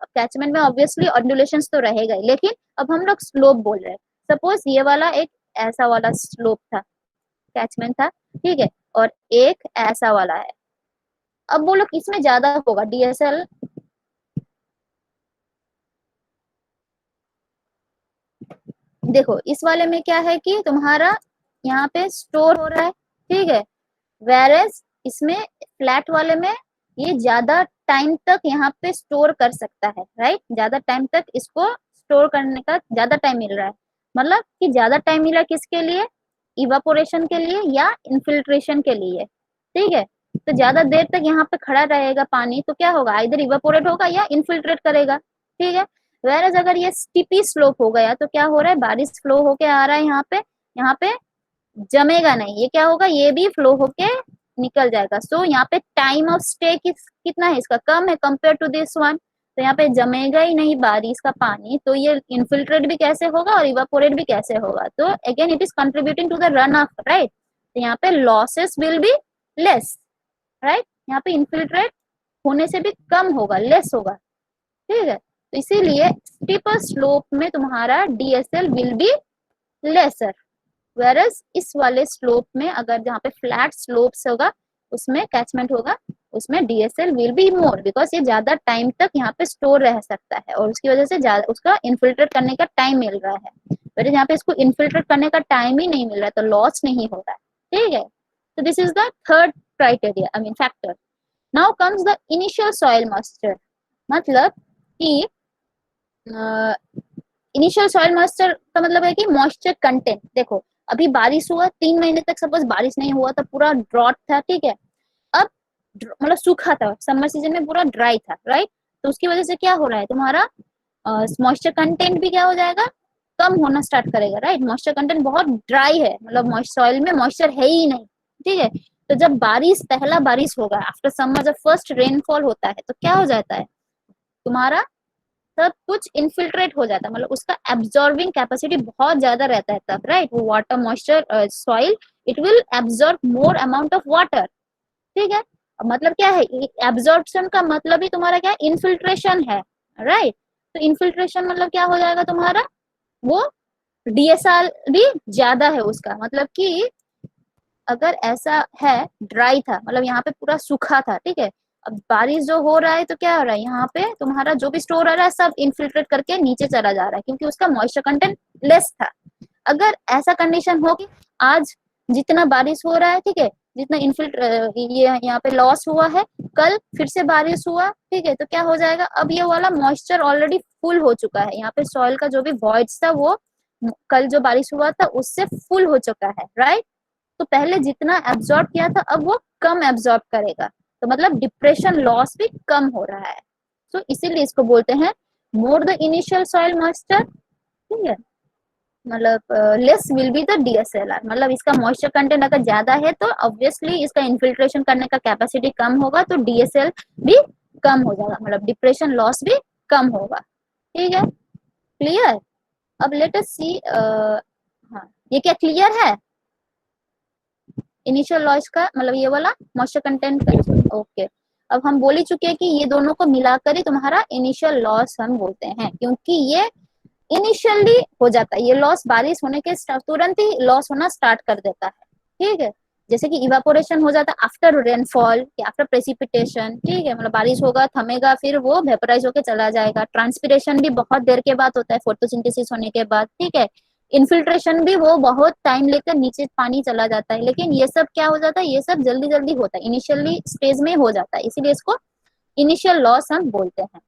Speaker 1: कैचमेंट में ऑब्वियसली अंडुलेशंस तो रहेगा ही, लेकिन अब हम लोग स्लोप बोल रहे हैं. सपोज ये वाला एक ऐसा वाला स्लोप था, कैचमेंट था, ठीक है, और एक ऐसा वाला है. अब बोलो किसमें ज्यादा होगा डीएसएल, देखो इस वाले में क्या है कि तुम्हारा यहाँ पे स्टोर हो रहा है, ठीक है, वेरएज इसमें फ्लैट वाले में ये ज्यादा टाइम तक यहाँ पे स्टोर कर सकता है, राइट, ज्यादा टाइम तक इसको स्टोर करने का ज्यादा टाइम मिल रहा है, मतलब कि ज्यादा टाइम मिला किसके लिए, इवापोरेशन के लिए या इन्फिल्ट्रेशन के लिए, ठीक है. तो ज्यादा देर तक यहाँ पे खड़ा रहेगा पानी तो क्या होगा, इधर इवापोरेट होगा या इन्फिल्ट्रेट करेगा, ठीक है. वेरएज अगर ये स्टिपी स्लोप हो गया तो क्या हो रहा है, बारिश फ्लो होके आ रहा है यहाँ पे जमेगा नहीं, ये क्या होगा, ये भी फ्लो होके निकल जाएगा. सो यहाँ पे टाइम ऑफ स्टे कितना है इसका, कम है कंपेयर टू दिस वन, तो यहाँ पे जमेगा ही नहीं बारिश का पानी, तो ये इन्फिल्ट्रेट भी कैसे होगा और इवापोरेट भी कैसे होगा, तो again it is contributing to the run off, right. तो यहाँ पे losses will be less, right, यहाँ पे इन्फिल्ट्रेट होने से भी कम होगा, लेस होगा, ठीक है. तो इसीलिए स्टीपर स्लोप में तुम्हारा DSL will be lesser, versus इस वाले स्लोप में अगर जहाँ पे फ्लैट स्लोप्स होगा उसमें कैचमेंट होगा, उसमें DSL will be more, because ये ज्यादा टाइम तक यहाँ पे स्टोर रह सकता है और उसकी वजह से ज्यादा उसका इन्फिल्ट्रेट करने का टाइम मिल रहा है, वेरस यहाँ पे इसको इन्फिल्ट्रेट करने का टाइम ही नहीं मिल रहा है तो लॉस नहीं हो रहा है, ठीक है. तो this is the third criteria, I mean factor. Now comes the initial soil moisture, मतलब कि इनिशियल सॉइल मॉइस्चर का मतलब है कि मॉइस्चर कंटेंट. देखो अभी बारिश हुआ 3 महीने तक, सपोज बारिश नहीं हुआ था, पूरा ड्रॉट था, ठीक है, अब मतलब सूखा था, समर सीजन में पूरा ड्राई था, राइट, तो उसकी वजह से क्या हो रहा है तुम्हारा मॉइस्चर कंटेंट भी क्या हो जाएगा, कम होना स्टार्ट करेगा, राइट. मॉइस्चर कंटेंट बहुत ड्राई है, मतलब सॉइल में मॉइस्चर है ही नहीं, ठीक है. तो जब पहला बारिश होगा आफ्टर समर, जब फर्स्ट रेनफॉल होता है तो क्या हो जाता है तुम्हारा सब कुछ इनफिल्ट्रेट हो जाता है, मतलब उसका एब्जॉर्बिंग कैपेसिटी बहुत ज्यादा रहता है तब, राइट। वो water moisture soil it will absorb more amount of water, ठीक है। मतलब क्या है, एब्जॉर्प्शन का मतलब ही तुम्हारा क्या है, इनफिल्ट्रेशन है, राइट। तो इनफिल्ट्रेशन मतलब क्या हो जाएगा तुम्हारा, वो डीएसआर भी ज्यादा है उसका, मतलब कि अगर ऐसा है, ड्राई था मतलब यहाँ पे पूरा सूखा था, ठीक है। अब बारिश जो हो रहा है तो क्या हो रहा है, यहाँ पे तुम्हारा जो भी स्टोर आ रहा है सब इनफिल्ट्रेट करके नीचे चला जा रहा है, क्योंकि उसका मॉइस्चर कंटेंट लेस था। अगर ऐसा कंडीशन हो कि आज जितना बारिश हो रहा है, ठीक है, जितना ये यहाँ पे लॉस हुआ है, कल फिर से बारिश हुआ, ठीक है, तो क्या हो जाएगा, अब ये वाला मॉइस्चर ऑलरेडी फुल हो चुका है, यहाँ पे सॉइल का जो भी वॉइड्स था वो कल जो बारिश हुआ था उससे फुल हो चुका है, राइट। तो पहले जितना एब्जॉर्ब किया था अब वो कम एब्जॉर्ब करेगा, तो मतलब डिप्रेशन लॉस भी कम हो रहा है। तो इसीलिए इसको बोलते हैं more the initial soil moisture, ठीक है, मतलब less will be the DSLR, मतलब इसका मॉइस्चर कंटेंट अगर ज्यादा है तो ऑब्वियसली इसका इन्फिल्ट्रेशन करने का कैपेसिटी कम होगा, तो डीएसएल भी कम हो जाएगा, मतलब डिप्रेशन लॉस भी कम होगा, ठीक है, क्लियर। अब लेट अस सी, हाँ ये क्या क्लियर है, इनिशियल लॉस का मतलब ये वाला मॉइस्चर कंटेंट
Speaker 2: Yes, ma'am.
Speaker 1: का, ओके। अब हम बोल ही चुके हैं कि ये दोनों को मिलाकर ही तुम्हारा इनिशियल लॉस हम बोलते हैं, क्योंकि ये इनिशियली हो जाता है, ये लॉस बारिश होने के तुरंत ही लॉस होना स्टार्ट कर देता है, ठीक है। जैसे कि इवापोरेशन हो जाता है आफ्टर रेनफॉल या आफ्टर प्रेसिपिटेशन, ठीक है, मतलब बारिश होगा, थमेगा, फिर वो वेपराइज होके चला जाएगा। ट्रांसपिरेशन भी बहुत देर के बाद होता है, फोटोसिंथेसिस होने के बाद, ठीक है। इन्फिल्ट्रेशन भी वो बहुत टाइम लेकर नीचे पानी चला जाता है, लेकिन ये सब क्या हो जाता है, ये सब जल्दी जल्दी होता है, इनिशियली स्टेज में हो जाता है, इसीलिए इसको इनिशियल लॉस हम बोलते हैं।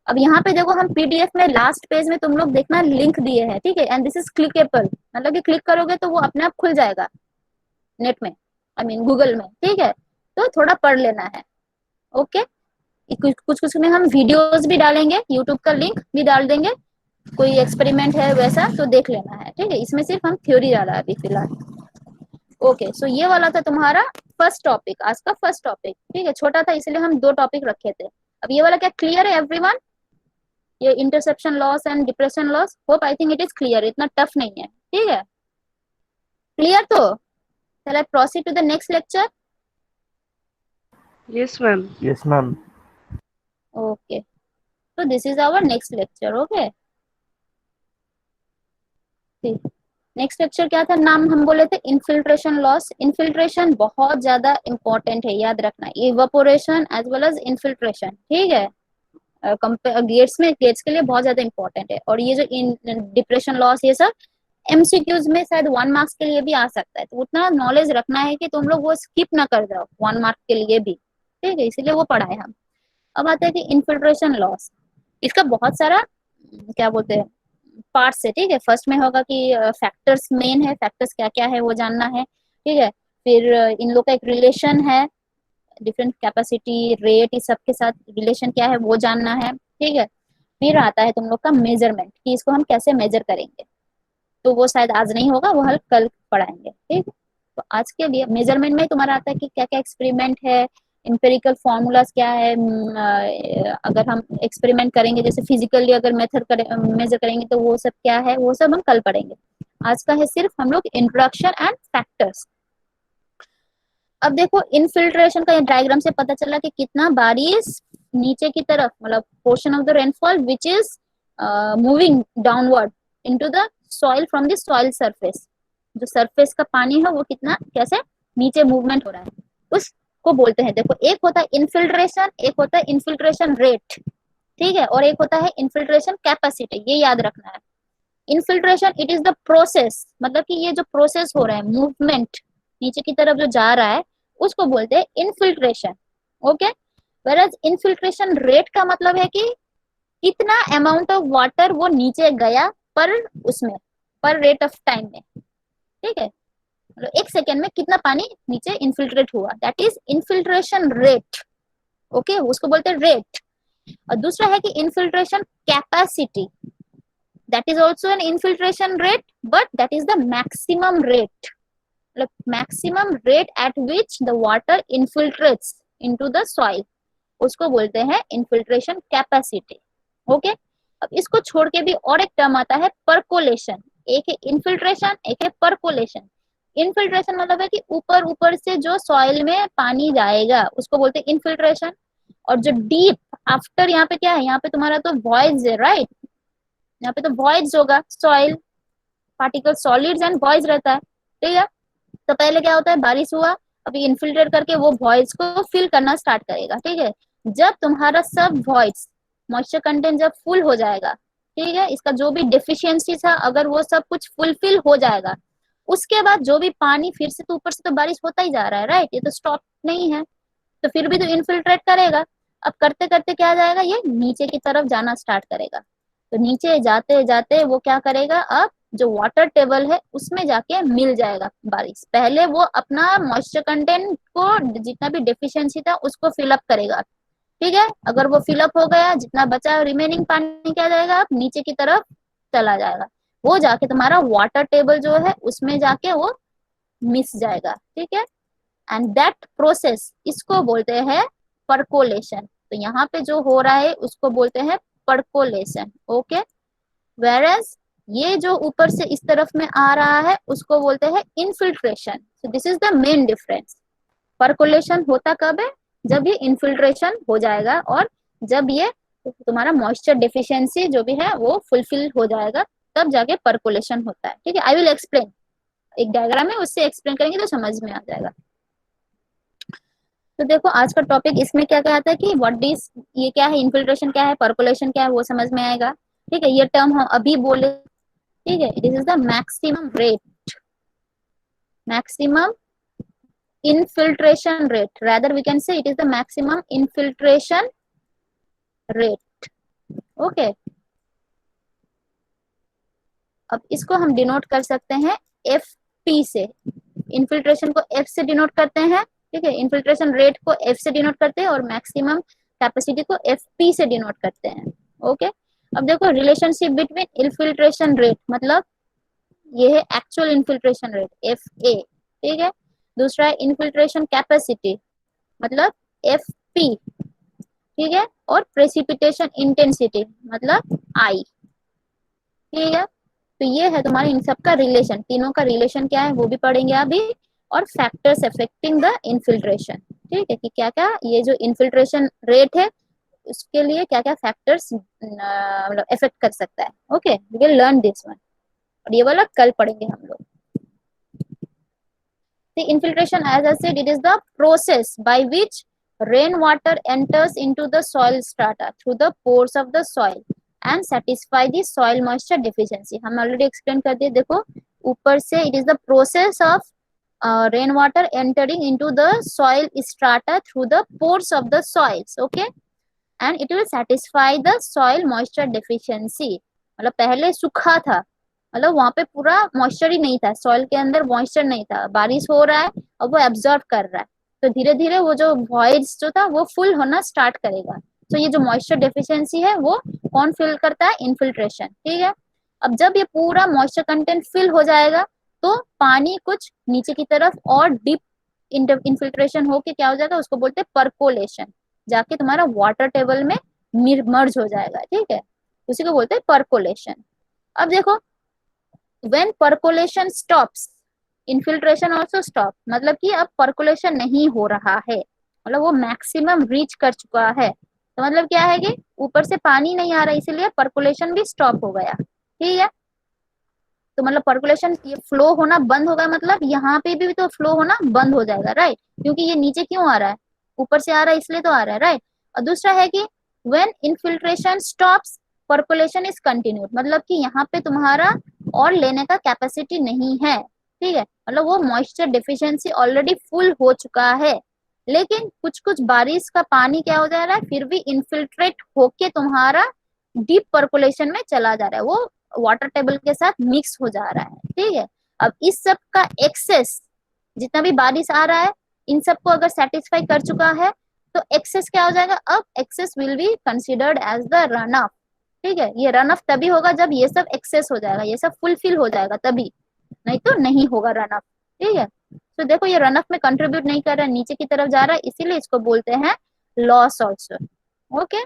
Speaker 1: अब यहाँ पे देखो, हम पीडीएफ में लास्ट पेज में तुम लोग देखना लिंक दिए हैं, ठीक है, एंड दिस इज क्लिकेबल, मतलब कि क्लिक करोगे तो वो अपने आप खुल जाएगा नेट में, आई मीन गूगल में, ठीक है। तो थोड़ा पढ़ लेना है, ओके। कुछ कुछ कुछ में हम वीडियोस भी डालेंगे, यूट्यूब का लिंक भी डाल देंगे, कोई एक्सपेरिमेंट है वैसा तो देख लेना है, ठीक है। इसमें सिर्फ हम थ्योरी डाला है अभी फिलहाल, ओके। सो ये वाला था तुम्हारा फर्स्ट टॉपिक, आज का फर्स्ट टॉपिक, ठीक है, छोटा था इसलिए हम 2 टॉपिक रखे थे। अब ये वाला क्या क्लियर है एवरीवन, ये interception loss and depression loss, hope I think it is clear, इतना टफ नहीं है, ठीक है, क्लियर। तो चल I proceed to the next lecture,
Speaker 3: Yes, ma'am.
Speaker 2: Yes, ma'am.
Speaker 1: Okay. तो this is our next lecture, okay. Next lecture क्या था, नाम हम बोले थे इनफिल्ट्रेशन लॉस। इनफिल्ट्रेशन बहुत ज्यादा इंपॉर्टेंट है, याद रखना, evaporation as well as infiltration, ठीक है। गेट्स में, गेट्स के लिए बहुत ज्यादा इंपॉर्टेंट है। और ये जो डिप्रेशन लॉस ये सब एमसीक्यूज में शायद 1 मार्क्स के लिए भी आ सकता है, तो उतना नॉलेज रखना है कि तुम लोग वो स्किप ना कर जाओ 1 मार्क के लिए भी, ठीक है, इसीलिए वो पढ़ाए हम। अब आता है कि इन्फिल्ट्रेशन लॉस, इसका बहुत सारा क्या बोलते हैं पार्ट्स है, ठीक है। फर्स्ट में होगा कि फैक्टर्स मेन है, फैक्टर्स क्या क्या है वो जानना है, ठीक है। फिर इन लोग का एक रिलेशन है, डिफरेंट कैपेसिटी रेट, इस सब के साथ रिलेशन क्या है वो जानना है, ठीक है। फिर आता है तुम लोग का मेजरमेंट, कि इसको हम कैसे मेजर करेंगे, तो वो शायद आज नहीं होगा, वो हल कल पढ़ाएंगे, ठीक है। तो आज के लिए मेजरमेंट में तुम्हारा आता है कि क्या क्या एक्सपेरिमेंट है, इंपेरिकल फॉर्मूलाज क्या है, अगर हम एक्सपेरिमेंट करेंगे जैसे फिजिकली अगर मेथड मेजर करेंगे तो वो सब क्या है, वो सब हम कल पढ़ेंगे। आज का है सिर्फ हम लोग इंट्रोडक्शन एंड फैक्टर्स। अब देखो इनफिल्ट्रेशन का डायग्राम से पता चला कि कितना बारिश नीचे की तरफ, मतलब portion of the rainfall which is moving downward into the soil from the soil surface, जो सरफेस का पानी है वो कितना कैसे नीचे मूवमेंट हो रहा है, उसको बोलते हैं। देखो एक होता है इनफिल्ट्रेशन, एक होता है इनफिल्ट्रेशन रेट, ठीक है, और एक होता है इनफिल्ट्रेशन कैपेसिटी, ये याद रखना है। Infiltration it is the process, मतलब कि ये जो प्रोसेस हो रहा है मूवमेंट नीचे की तरफ जो जा रहा है उसको बोलते हैं infiltration, okay. Whereas infiltration rate का मतलब है कि कितना अमाउंट ऑफ वाटर वो नीचे गया पर उसमें, पर रेट ऑफ टाइम में, ठीक है, मतलब 1 सेकेंड में कितना पानी नीचे इनफिल्ट्रेट हुआ, that is infiltration rate, okay, उसको बोलते हैं रेट। और दूसरा है कि infiltration capacity, that is also an infiltration rate but that is the maximum rate, like maximum rate at which the water infiltrates into the soil, उसको बोलते हैं infiltration capacity, ओके, अब इसको छोड़ के भी और एक टर्म आता है परकोलेशन। एक है इन्फिल्ट्रेशन, एक है परकोलेशन। इन्फिल्ट्रेशन मतलब है कि ऊपर ऊपर से जो सॉइल में पानी जाएगा उसको बोलते हैं इन्फिल्ट्रेशन। और जो डीप आफ्टर, यहाँ पे क्या है, यहाँ पे तुम्हारा तो वॉइड्स है, राइट, यहाँ पे तो वॉइड्स होगा, soil particle solids and voids रहता है, ठीक है। तो पहले क्या होता है, बारिश हुआ, अभी इन्फिल्ट्रेट करके वो वॉइड्स को फिल करना स्टार्ट करेगा, ठीक है। जब तुम्हारा सब वॉइड्स मॉइस्चर कंटेंट जब फुल हो जाएगा, ठीक है, इसका जो भी डेफिशिएंसी था अगर वो सब कुछ फुलफिल हो जाएगा, उसके बाद जो भी पानी फिर से तो ऊपर से तो बारिश होता ही जा रहा है, राइट, ये तो स्टॉप नहीं है, तो फिर भी तो इन्फिल्ट्रेट करेगा। अब करते करते क्या जाएगा, ये नीचे की तरफ जाना स्टार्ट करेगा। तो नीचे जाते जाते वो क्या करेगा, अब जो वाटर टेबल है उसमें जाके मिल जाएगा बारिश। पहले वो अपना मॉइस्चर कंटेंट को जितना भी डेफिशिएंसी था उसको फिलअप करेगा, ठीक है। अगर वो फिलअप हो गया, जितना बचा रिमेनिंग पानी क्या जाएगा, अब नीचे की तरफ चला जाएगा, वो जाके तुम्हारा वाटर टेबल जो है उसमें जाके वो मिस जाएगा, ठीक है। एंड दैट प्रोसेस इसको बोलते हैं परकोलेशन। तो यहाँ पे जो हो रहा है उसको बोलते हैं परकोलेशन, ओके। वेरएज ये जो ऊपर से इस तरफ में आ रहा है उसको बोलते हैं infiltration. So this is the main difference. Percolation होता कब है, जब ये इनफिल्ट्रेशन हो जाएगा और जब ये तुम्हारा मॉइस्चर डेफिशिएंसी जो भी है वो फुलफिल हो जाएगा, तब जाके परकोलेशन होता है, ठीक है। आई विल एक्सप्लेन, एक डायग्राम है उससे एक्सप्लेन करेंगे तो समझ में आ जाएगा। तो देखो आज का टॉपिक इसमें क्या क्या आता है कि व्हाट इज, ये क्या है, इन्फिल्ट्रेशन क्या है, परकोलेशन क्या है, वो समझ में आएगा, ठीक है। ये टर्म हम अभी बोले, ठीक है। This is the maximum rate, maximum infiltration rate, rather we can say it is the maximum infiltration rate, okay। अब इसको हम डिनोट कर सकते हैं एफ पी से, इन्फिल्ट्रेशन को एफ से डिनोट करते हैं, ठीक है, इन्फिल्ट्रेशन रेट को एफ से डिनोट करते हैं और मैक्सिमम कैपेसिटी को एफ पी से डिनोट करते हैं, ओके। अब देखो रिलेशनशिप बिटवीन इन्फिल्ट्रेशन रेट, मतलब ये है actual infiltration rate F A, ठीक है। दूसरा है इन्फिल्ट्रेशन कैपेसिटी, मतलब एफ पी, ठीक है। और प्रेसिपिटेशन इंटेंसिटी मतलब आई, ठीक है। तो ये है तुम्हारे इन सब का रिलेशन, तीनों का रिलेशन क्या है वो भी पढ़ेंगे अभी। और फैक्टर्स अफेक्टिंग द इन्फिल्ट्रेशन, ठीक है, कि क्या क्या ये जो इन्फिल्ट्रेशन रेट है उसके लिए क्या क्या फैक्टर्स मतलब इफेक्ट कर सकता है, okay. We will learn this one, और ये वाला कल पढ़ेंगे हम लोग। The infiltration, as I said, it is the process by which rainwater enters into the soil strata through the pores of the soil and satisfy the soil moisture deficiency. हम already explain कर दिए, देखो ऊपर से it is the process of rainwater entering into the soil strata through the pores of the soils, okay, and it will satisfy the soil moisture deficiency। मतलब पहले सूखा था, मतलब वहां पे पूरा मॉइस्चर ही नहीं था, सॉइल के अंदर मॉइस्चर नहीं था, बारिश हो रहा है और वो एब्जॉर्ब कर रहा है, तो धीरे धीरे वो जो वॉइड्स जो था वो फुल होना स्टार्ट करेगा। तो ये जो मॉइस्चर डेफिशिएंसी है वो कौन फिल करता है, इन्फिल्ट्रेशन, ठीक है। अब जब ये पूरा मॉइस्चर कंटेंट फिल हो जाएगा तो पानी कुछ नीचे की तरफ और डीप इन्फिल्ट्रेशन होके क्या हो जाएगा, उसको बोलते हैं परकोलेशन, जाके तुम्हारा वाटर टेबल में मर्ज हो जाएगा, ठीक है, उसी को बोलते हैं परकोलेशन। अब देखो when percolation stops infiltration also stop, मतलब कि अब परकोलेशन नहीं हो रहा है, मतलब वो मैक्सिमम रीच कर चुका है, तो मतलब क्या है कि ऊपर से पानी नहीं आ रहा इसीलिए परकोलेशन भी स्टॉप हो गया, ठीक है। तो मतलब परकोलेशन ये फ्लो होना बंद हो गया, मतलब यहाँ पे भी तो फ्लो होना बंद हो जाएगा, राइट, क्योंकि ये नीचे क्यों आ रहा है, ऊपर से आ रहा है इसलिए तो आ रहा है, राइट। और दूसरा है कि when infiltration stops percolation is continued, मतलब कि यहाँ पे तुम्हारा और लेने का कैपेसिटी नहीं है, ठीक है, मतलब वो मॉइस्चर डेफिशिएंसी ऑलरेडी फुल हो चुका है, लेकिन कुछ कुछ बारिश का पानी क्या हो जा रहा है, फिर भी इन्फिल्ट्रेट होके तुम्हारा डीप परकोलेशन में चला जा रहा है, वो वाटर टेबल के साथ मिक्स हो जा रहा है, ठीक है। अब इस सब का एक्सेस, जितना भी बारिश आ रहा है इन सबको अगर सेटिस्फाई कर चुका है तो एक्सेस क्या हो जाएगा, अब excess will be considered as the run off, ठीक है। ये रन ऑफ तभी होगा जब ये सब एक्सेस हो जाएगा, ये सब फुलफिल हो जाएगा तभी, नहीं तो नहीं होगा रन ऑफ, ठीक है। तो देखो ये रन ऑफ में कंट्रीब्यूट नहीं कर रहा है, नीचे की तरफ जा रहा है, इसीलिए इसको बोलते हैं लॉस ऑल्सो, ओके।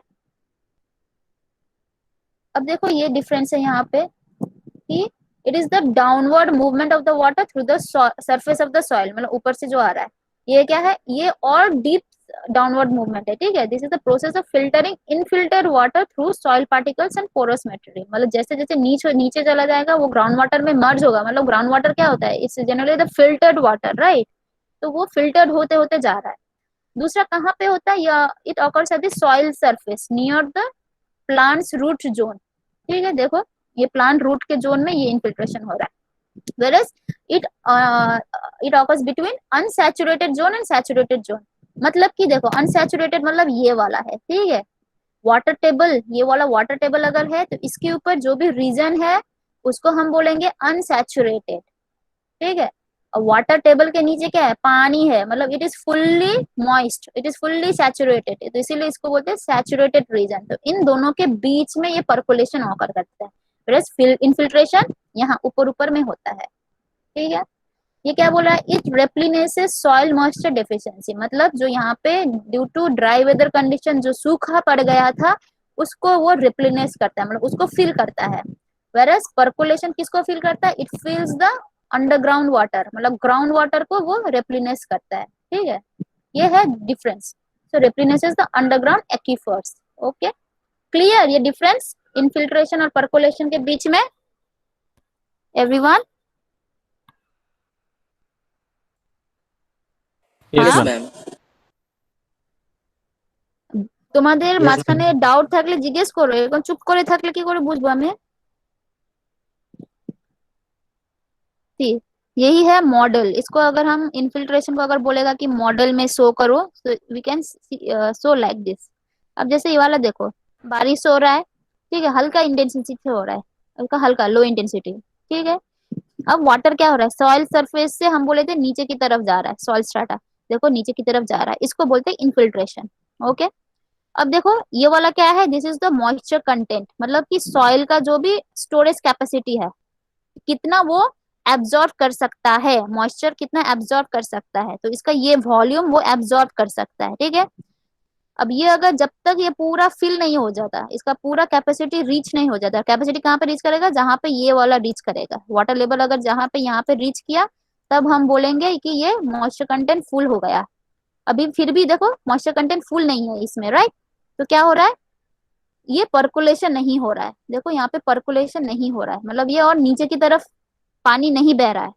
Speaker 1: अब देखो ये डिफरेंस है यहाँ पे कि it is the downward movement of the water through the surface of the soil, मतलब ऊपर से जो आ रहा है ये क्या है, ये और डीप डाउनवर्ड मूवमेंट है, ठीक है। This is the process of filtering infiltrated water through soil particles and porous material, मतलब जैसे जैसे नीचे नीचे चला जाएगा वो ग्राउंड वाटर में मर्ज होगा, मतलब ग्राउंड वाटर क्या होता है, it's generally the filtered water, right. तो वो फिल्टर्ड होते होते जा रहा है। दूसरा कहाँ पे होता है, या it occurs at the soil surface near the plants root zone, ठीक है। देखो ये प्लांट रूट के जोन में ये इनफिल्ट्रेशन हो रहा है, whereas it it occurs between unsaturated zone and saturated zone। मतलब कि देखो unsaturated मतलब ये वाला है, ठीक है, वाटर टेबल, ये वाला वाटर टेबल अगर है तो इसके ऊपर जो भी रीजन है उसको हम बोलेंगे अनसैचुरेटेड, ठीक है। और वाटर टेबल के नीचे क्या है, पानी है, मतलब it is fully moist, it is fully saturated, तो इसीलिए इसको बोलते हैं सैचुरेटेड रीजन। तो इन दोनों के बीच में ये पर्कुलेशन ऑकर करता है, whereas इनफिल्ट्रेशन यहाँ ऊपर ऊपर में होता है, ठीक है। ये क्या बोल रहा है, it replenishes soil moisture deficiency, मतलब जो यहाँ पे due to dry weather condition जो सूखा पड़ गया था उसको वो रिप्लिनेस करता है, मतलब उसको फिल करता है। वेरस पर्कुलेशन किसको फिल करता है, it fills the underground water, मतलब ग्राउंड वाटर को वो रेप्लिनेस करता है, ठीक है। ये है difference, so replenishes the underground aquifers. Okay, clear ये डिफरेंस इनफिल्ट्रेशन और पर्कुलेशन के बीच में, एवरीवन?
Speaker 2: Yes,
Speaker 1: हाँ,
Speaker 2: ma'am.
Speaker 1: তোমাদের
Speaker 2: Yes,
Speaker 1: মাঝখানে ডাউট থাকলে জিজ্ঞেস করো, এরকম চুপ করে থাকলে কি করে বুঝবো আমি? ठीक, यही है मॉडल। इसको अगर हम इनफिल्ट्रेशन को अगर बोलेगा कि मॉडल में शो करो, तो we can show like this. अब जैसे ये वाला देखो, बारिश हो रहा है, ठीक है, हल्का इंटेंसिटी से हो रहा है, हल्का हल्का लो इंटेंसिटी, ठीक है। अब वाटर क्या हो रहा है, सॉइल सरफेस से हम बोले थे नीचे की तरफ जा रहा है, सॉइल स्ट्राटा देखो नीचे की तरफ जा रहा है, इसको बोलते हैं इनफिल्ट्रेशन। ओके, अब देखो ये वाला क्या है, this is the moisture content, मतलब कि सॉइल का जो भी स्टोरेज कैपेसिटी है, कितना वो एब्जॉर्ब कर सकता है, मॉइस्चर कितना एब्जॉर्ब कर सकता है, तो इसका ये वॉल्यूम वो एब्जॉर्ब कर सकता है, ठीक है। अब ये अगर जब तक ये पूरा फिल नहीं हो जाता, इसका पूरा कैपेसिटी रीच नहीं हो जाता, कैपेसिटी कहाँ पे रीच करेगा, जहां पे ये वाला रीच करेगा, वाटर लेवल अगर जहां पे यहाँ पे रीच किया, तब हम बोलेंगे कि ये मॉइस्चर कंटेंट फुल हो गया। अभी फिर भी देखो मॉइस्चर कंटेंट फुल नहीं है इसमें, राइट। तो क्या हो रहा है, ये पर्कुलेशन नहीं हो रहा है, देखो यहाँ पे पर्कुलेशन नहीं हो रहा है, मतलब ये और नीचे की तरफ पानी नहीं बह रहा है,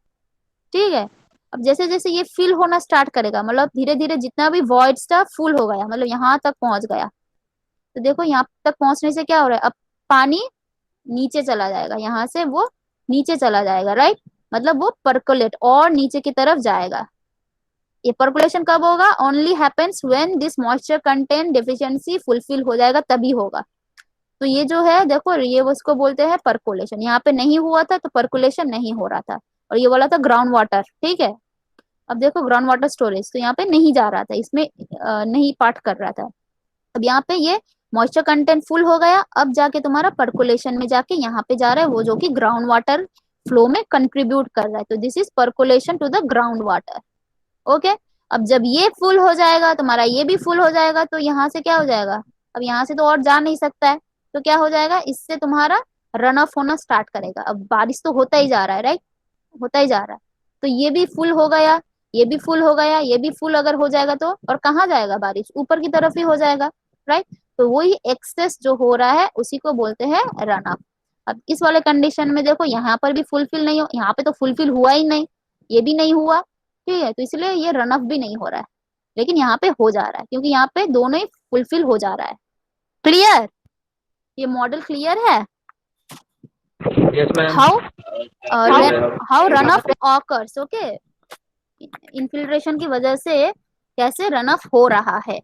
Speaker 1: ठीक है। अब जैसे जैसे ये फिल होना स्टार्ट करेगा, मतलब धीरे धीरे जितना भी वॉइड्स था फुल हो गया, मतलब यहाँ तक पहुंच गया, तो देखो यहाँ तक पहुंचने से क्या हो रहा है, अब पानी नीचे चला जाएगा, यहाँ से वो नीचे चला जाएगा, राइट, मतलब वो पर्कुलेट और नीचे की तरफ जाएगा। ये पर्कुलेशन कब होगा, only happens when this moisture content deficiency fulfil हो जाएगा, तभी होगा। तो ये जो है देखो, ये उसको बोलते हैं पर्कुलेशन, यहाँ पे नहीं हुआ था तो पर्कुलेशन नहीं हो रहा था, और ये वाला था ग्राउंड वाटर, ठीक है। अब देखो ग्राउंड वाटर स्टोरेज तो यहाँ पे नहीं जा रहा था, इसमें नहीं पार्ट कर रहा था। अब यहाँ पे ये मॉइस्चर कंटेंट फुल हो गया, अब जाके तुम्हारा पर्कुलेशन में जाके यहाँ पे जा रहा है वो, जो कि ग्राउंड वाटर फ्लो में कंट्रीब्यूट कर रहा है, तो this is percolation to the ground water. Okay, अब जब ये फुल हो जाएगा तुम्हारा, ये भी फुल हो जाएगा, तो यहाँ से क्या हो जाएगा, अब यहाँ से तो और जा नहीं सकता है, तो क्या हो जाएगा, इससे तुम्हारा रन ऑफ होना स्टार्ट करेगा। अब बारिश तो होता ही जा रहा है, राइट, होता ही जा रहा है, तो ये भी फुल हो गया, ये भी फुल हो गया, ये भी फुल अगर हो जाएगा तो और कहाँ जाएगा, बारिश ऊपर की तरफ ही हो जाएगा, राइट। तो वही एक्सेस जो हो रहा है उसी को बोलते हैं रन ऑफ। अब इस वाले कंडीशन में देखो यहाँ पर भी फुलफिल नहीं हो, यहाँ पे तो फुलफिल हुआ ही नहीं, ये भी नहीं हुआ, ठीक है, तो इसलिए ये रन ऑफ भी नहीं हो रहा है, लेकिन यहाँ पे हो जा रहा है क्योंकि यहाँ पे दोनों ही फुलफिल हो जा रहा है। क्लियर, ये मॉडल क्लियर है?
Speaker 2: Yes, ma'am.
Speaker 1: How run of occurs, okay, infiltration की वजह से कैसे रन ऑफ हो रहा है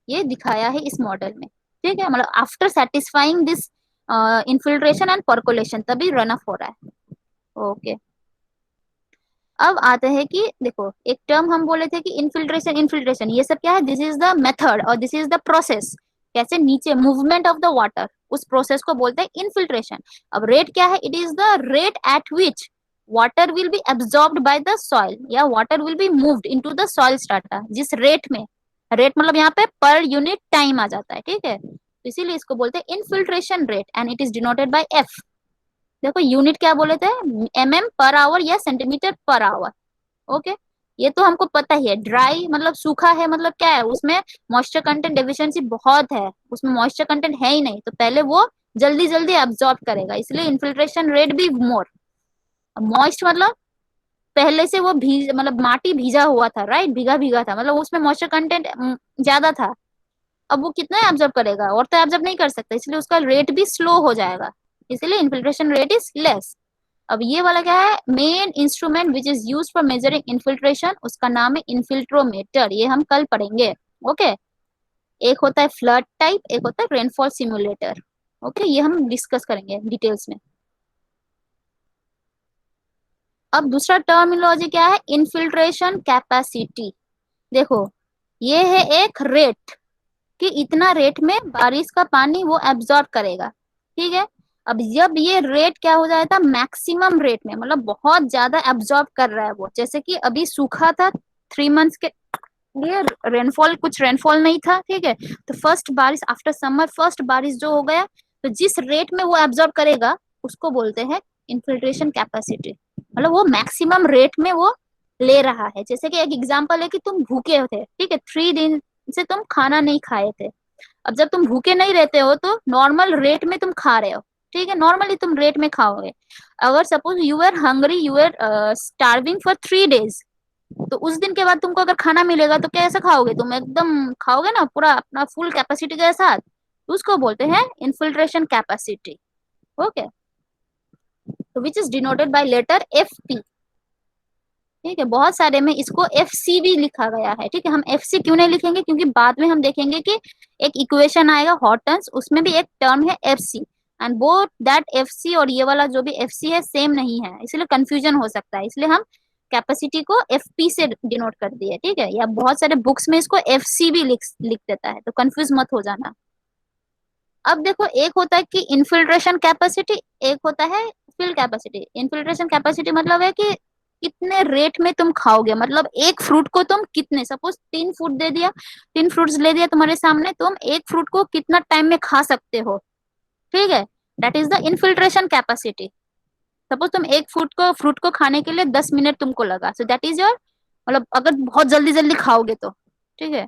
Speaker 1: ये दिखाया है इस मॉडल में, ठीक है। मतलब after satisfying this infiltration and percolation तभी रन ऑफ हो रहा है। ओके, अब आते हैं कि देखो एक टर्म हम बोले थे कि इनफिल्ट्रेशन, इनफिल्ट्रेशन ये सब क्या है, दिस इज द मेथड और दिस इज द प्रोसेस, कैसे नीचे मूवमेंट ऑफ द वाटर, उस प्रोसेस को बोलते हैं इनफिल्ट्रेशन। अब रेट क्या है, it is the rate at which water will be absorbed by the soil या water will be moved into the soil strata, जिस रेट में, रेट मतलब यहाँ पे पर यूनिट टाइम आ जाता है, ठीक है, इसीलिए इसको बोलते हैं infiltration rate and it is denoted bye F. देखो यूनिट क्या बोले थे, mm पर आवर या सेंटीमीटर पर आवर। ओके, ये तो हमको पता ही है। ड्राई मतलब सूखा है, मतलब क्या है, उसमें मॉइस्चर कंटेंट डेफिशिएंसी बहुत है, उसमें मॉइस्चर कंटेंट है ही नहीं, तो पहले वो जल्दी जल्दी अब्सॉर्ब करेगा, इसलिए इन्फिल्ट्रेशन रेट भी मोर। मॉइस्ट मतलब पहले से वो भीज मतलब माटी भीजा हुआ था, राइट, भीगा भीगा था, मतलब उसमें मॉइस्चर कंटेंट ज्यादा था। अब वो कितना एब्जॉर्ब करेगा, और तो एब्जॉर्ब नहीं कर सकता, इसलिए उसका रेट भी स्लो हो जाएगा, इसलिए इन्फिल्ट्रेशन रेट इज लेस। अब ये वाला क्या है, main instrument which is use for measuring infiltration, उसका नाम है इन्फिल्ट्रोमीटर, ये हम कल पढ़ेंगे। ओके, एक होता है फ्लड टाइप, एक होता है रेनफॉल सिमुलेटर। ओके, ये हम डिस्कस करेंगे डिटेल्स में। अब दूसरा टर्मिनोलॉजी क्या है, इन्फिल्ट्रेशन कैपेसिटी। देखो ये है एक रेट कि इतना रेट में बारिश का पानी वो एब्जॉर्ब करेगा, ठीक है। अब जब ये रेट क्या हो जाता है, मैक्सिमम रेट में, मतलब बहुत ज्यादा एब्जॉर्ब कर रहा है वो, जैसे कि अभी सूखा था 3 मंथ्स के लिए, रेनफॉल कुछ रेनफॉल नहीं था, ठीक है, तो फर्स्ट बारिश आफ्टर समर, फर्स्ट बारिश जो हो गया, तो जिस रेट में वो एब्जॉर्ब करेगा उसको बोलते हैं इन्फिल्ट्रेशन कैपेसिटी, मतलब वो मैक्सिमम रेट में वो ले रहा है। जैसे कि एक एग्जांपल है कि तुम भूखे थे, ठीक है, 3 दिन से तुम खाना नहीं खाए थे। अब जब तुम भूखे नहीं रहते हो तो नॉर्मल रेट में तुम खा रहे हो, ठीक है, नॉर्मली तुम रेट में खाओगे। अगर suppose you are hungry, you are starving for 3 days, तो उस दिन के बाद तुमको अगर खाना मिलेगा तो कैसे खाओगे, तुम एकदम खाओगे ना पूरा अपना फुल कैपेसिटी के साथ, तो उसको बोलते हैं इन्फिल्ट्रेशन कैपेसिटी। ओके, तो which is denoted by letter F P, ठीक है, बहुत सारे में इसको एफ सी भी लिखा गया है, ठीक है। हम एफ सी क्यों नहीं लिखेंगे, क्योंकि बाद में हम देखेंगे कि एक इक्वेशन आएगा हॉटन्स, उसमें भी एक टर्म है F C, and both that F C और ये वाला जो भी एफ सी है सेम नहीं है, इसलिए कंफ्यूजन हो सकता है, इसलिए हम कैपेसिटी को एफ पी से डिनोट कर दिए, ठीक है। या बहुत सारे बुक्स में इसको एफ सी भी लिख देता है, तो कंफ्यूज मत हो जाना। अब देखो, एक होता है कि इन्फिल्ट्रेशन कैपेसिटी, एक होता है फिल कैपेसिटी। इन्फिल्ट्रेशन कैपेसिटी मतलब है कि कितने रेट में तुम खाओगे, मतलब एक फ्रूट को तुम कितने, सपोज 3 फ्रूट दे दिया, 3 फ्रूट्स ले दिया तुम्हारे सामने, तुम एक फ्रूट को कितना टाइम में खा सकते हो, ठीक है, that is the infiltration capacity. Suppose तुम एक फ्रूट को खाने के लिए 10 मिनट तुमको लगा, सो दैट इज योर, मतलब अगर बहुत जल्दी जल्दी खाओगे तो, ठीक है,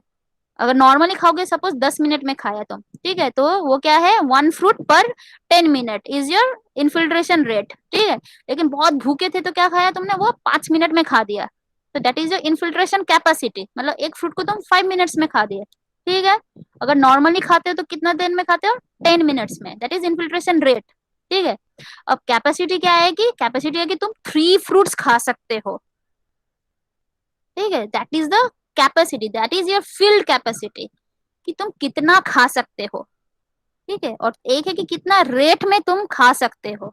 Speaker 1: अगर नॉर्मली खाओगे सपोज 10 मिनट में खाया तुम, ठीक है, तो वो क्या है, 1 फ्रूट पर 10 minute is your infiltration rate, ठीक है। लेकिन बहुत भूखे थे तो क्या खाया तुमने, वो 5 मिनट में खा दिया, तो that is your infiltration capacity, मतलब एक फ्रूट को तुम 5 मिनट्स में खा दिए, ठीक है। अगर नॉर्मली खाते हो तो कितना देर में खाते हो, 10 मिनट्स में, दैट इज इन्फिल्ट्रेशन रेट, ठीक है। अब कैपेसिटी क्या है, कि कैपेसिटी है कि तुम 3 फ्रूट्स खा सकते हो, ठीक है, that is the capacity, that is your field capacity, कि तुम कितना खा सकते हो, ठीक है। और एक है कि कितना रेट में तुम खा सकते हो,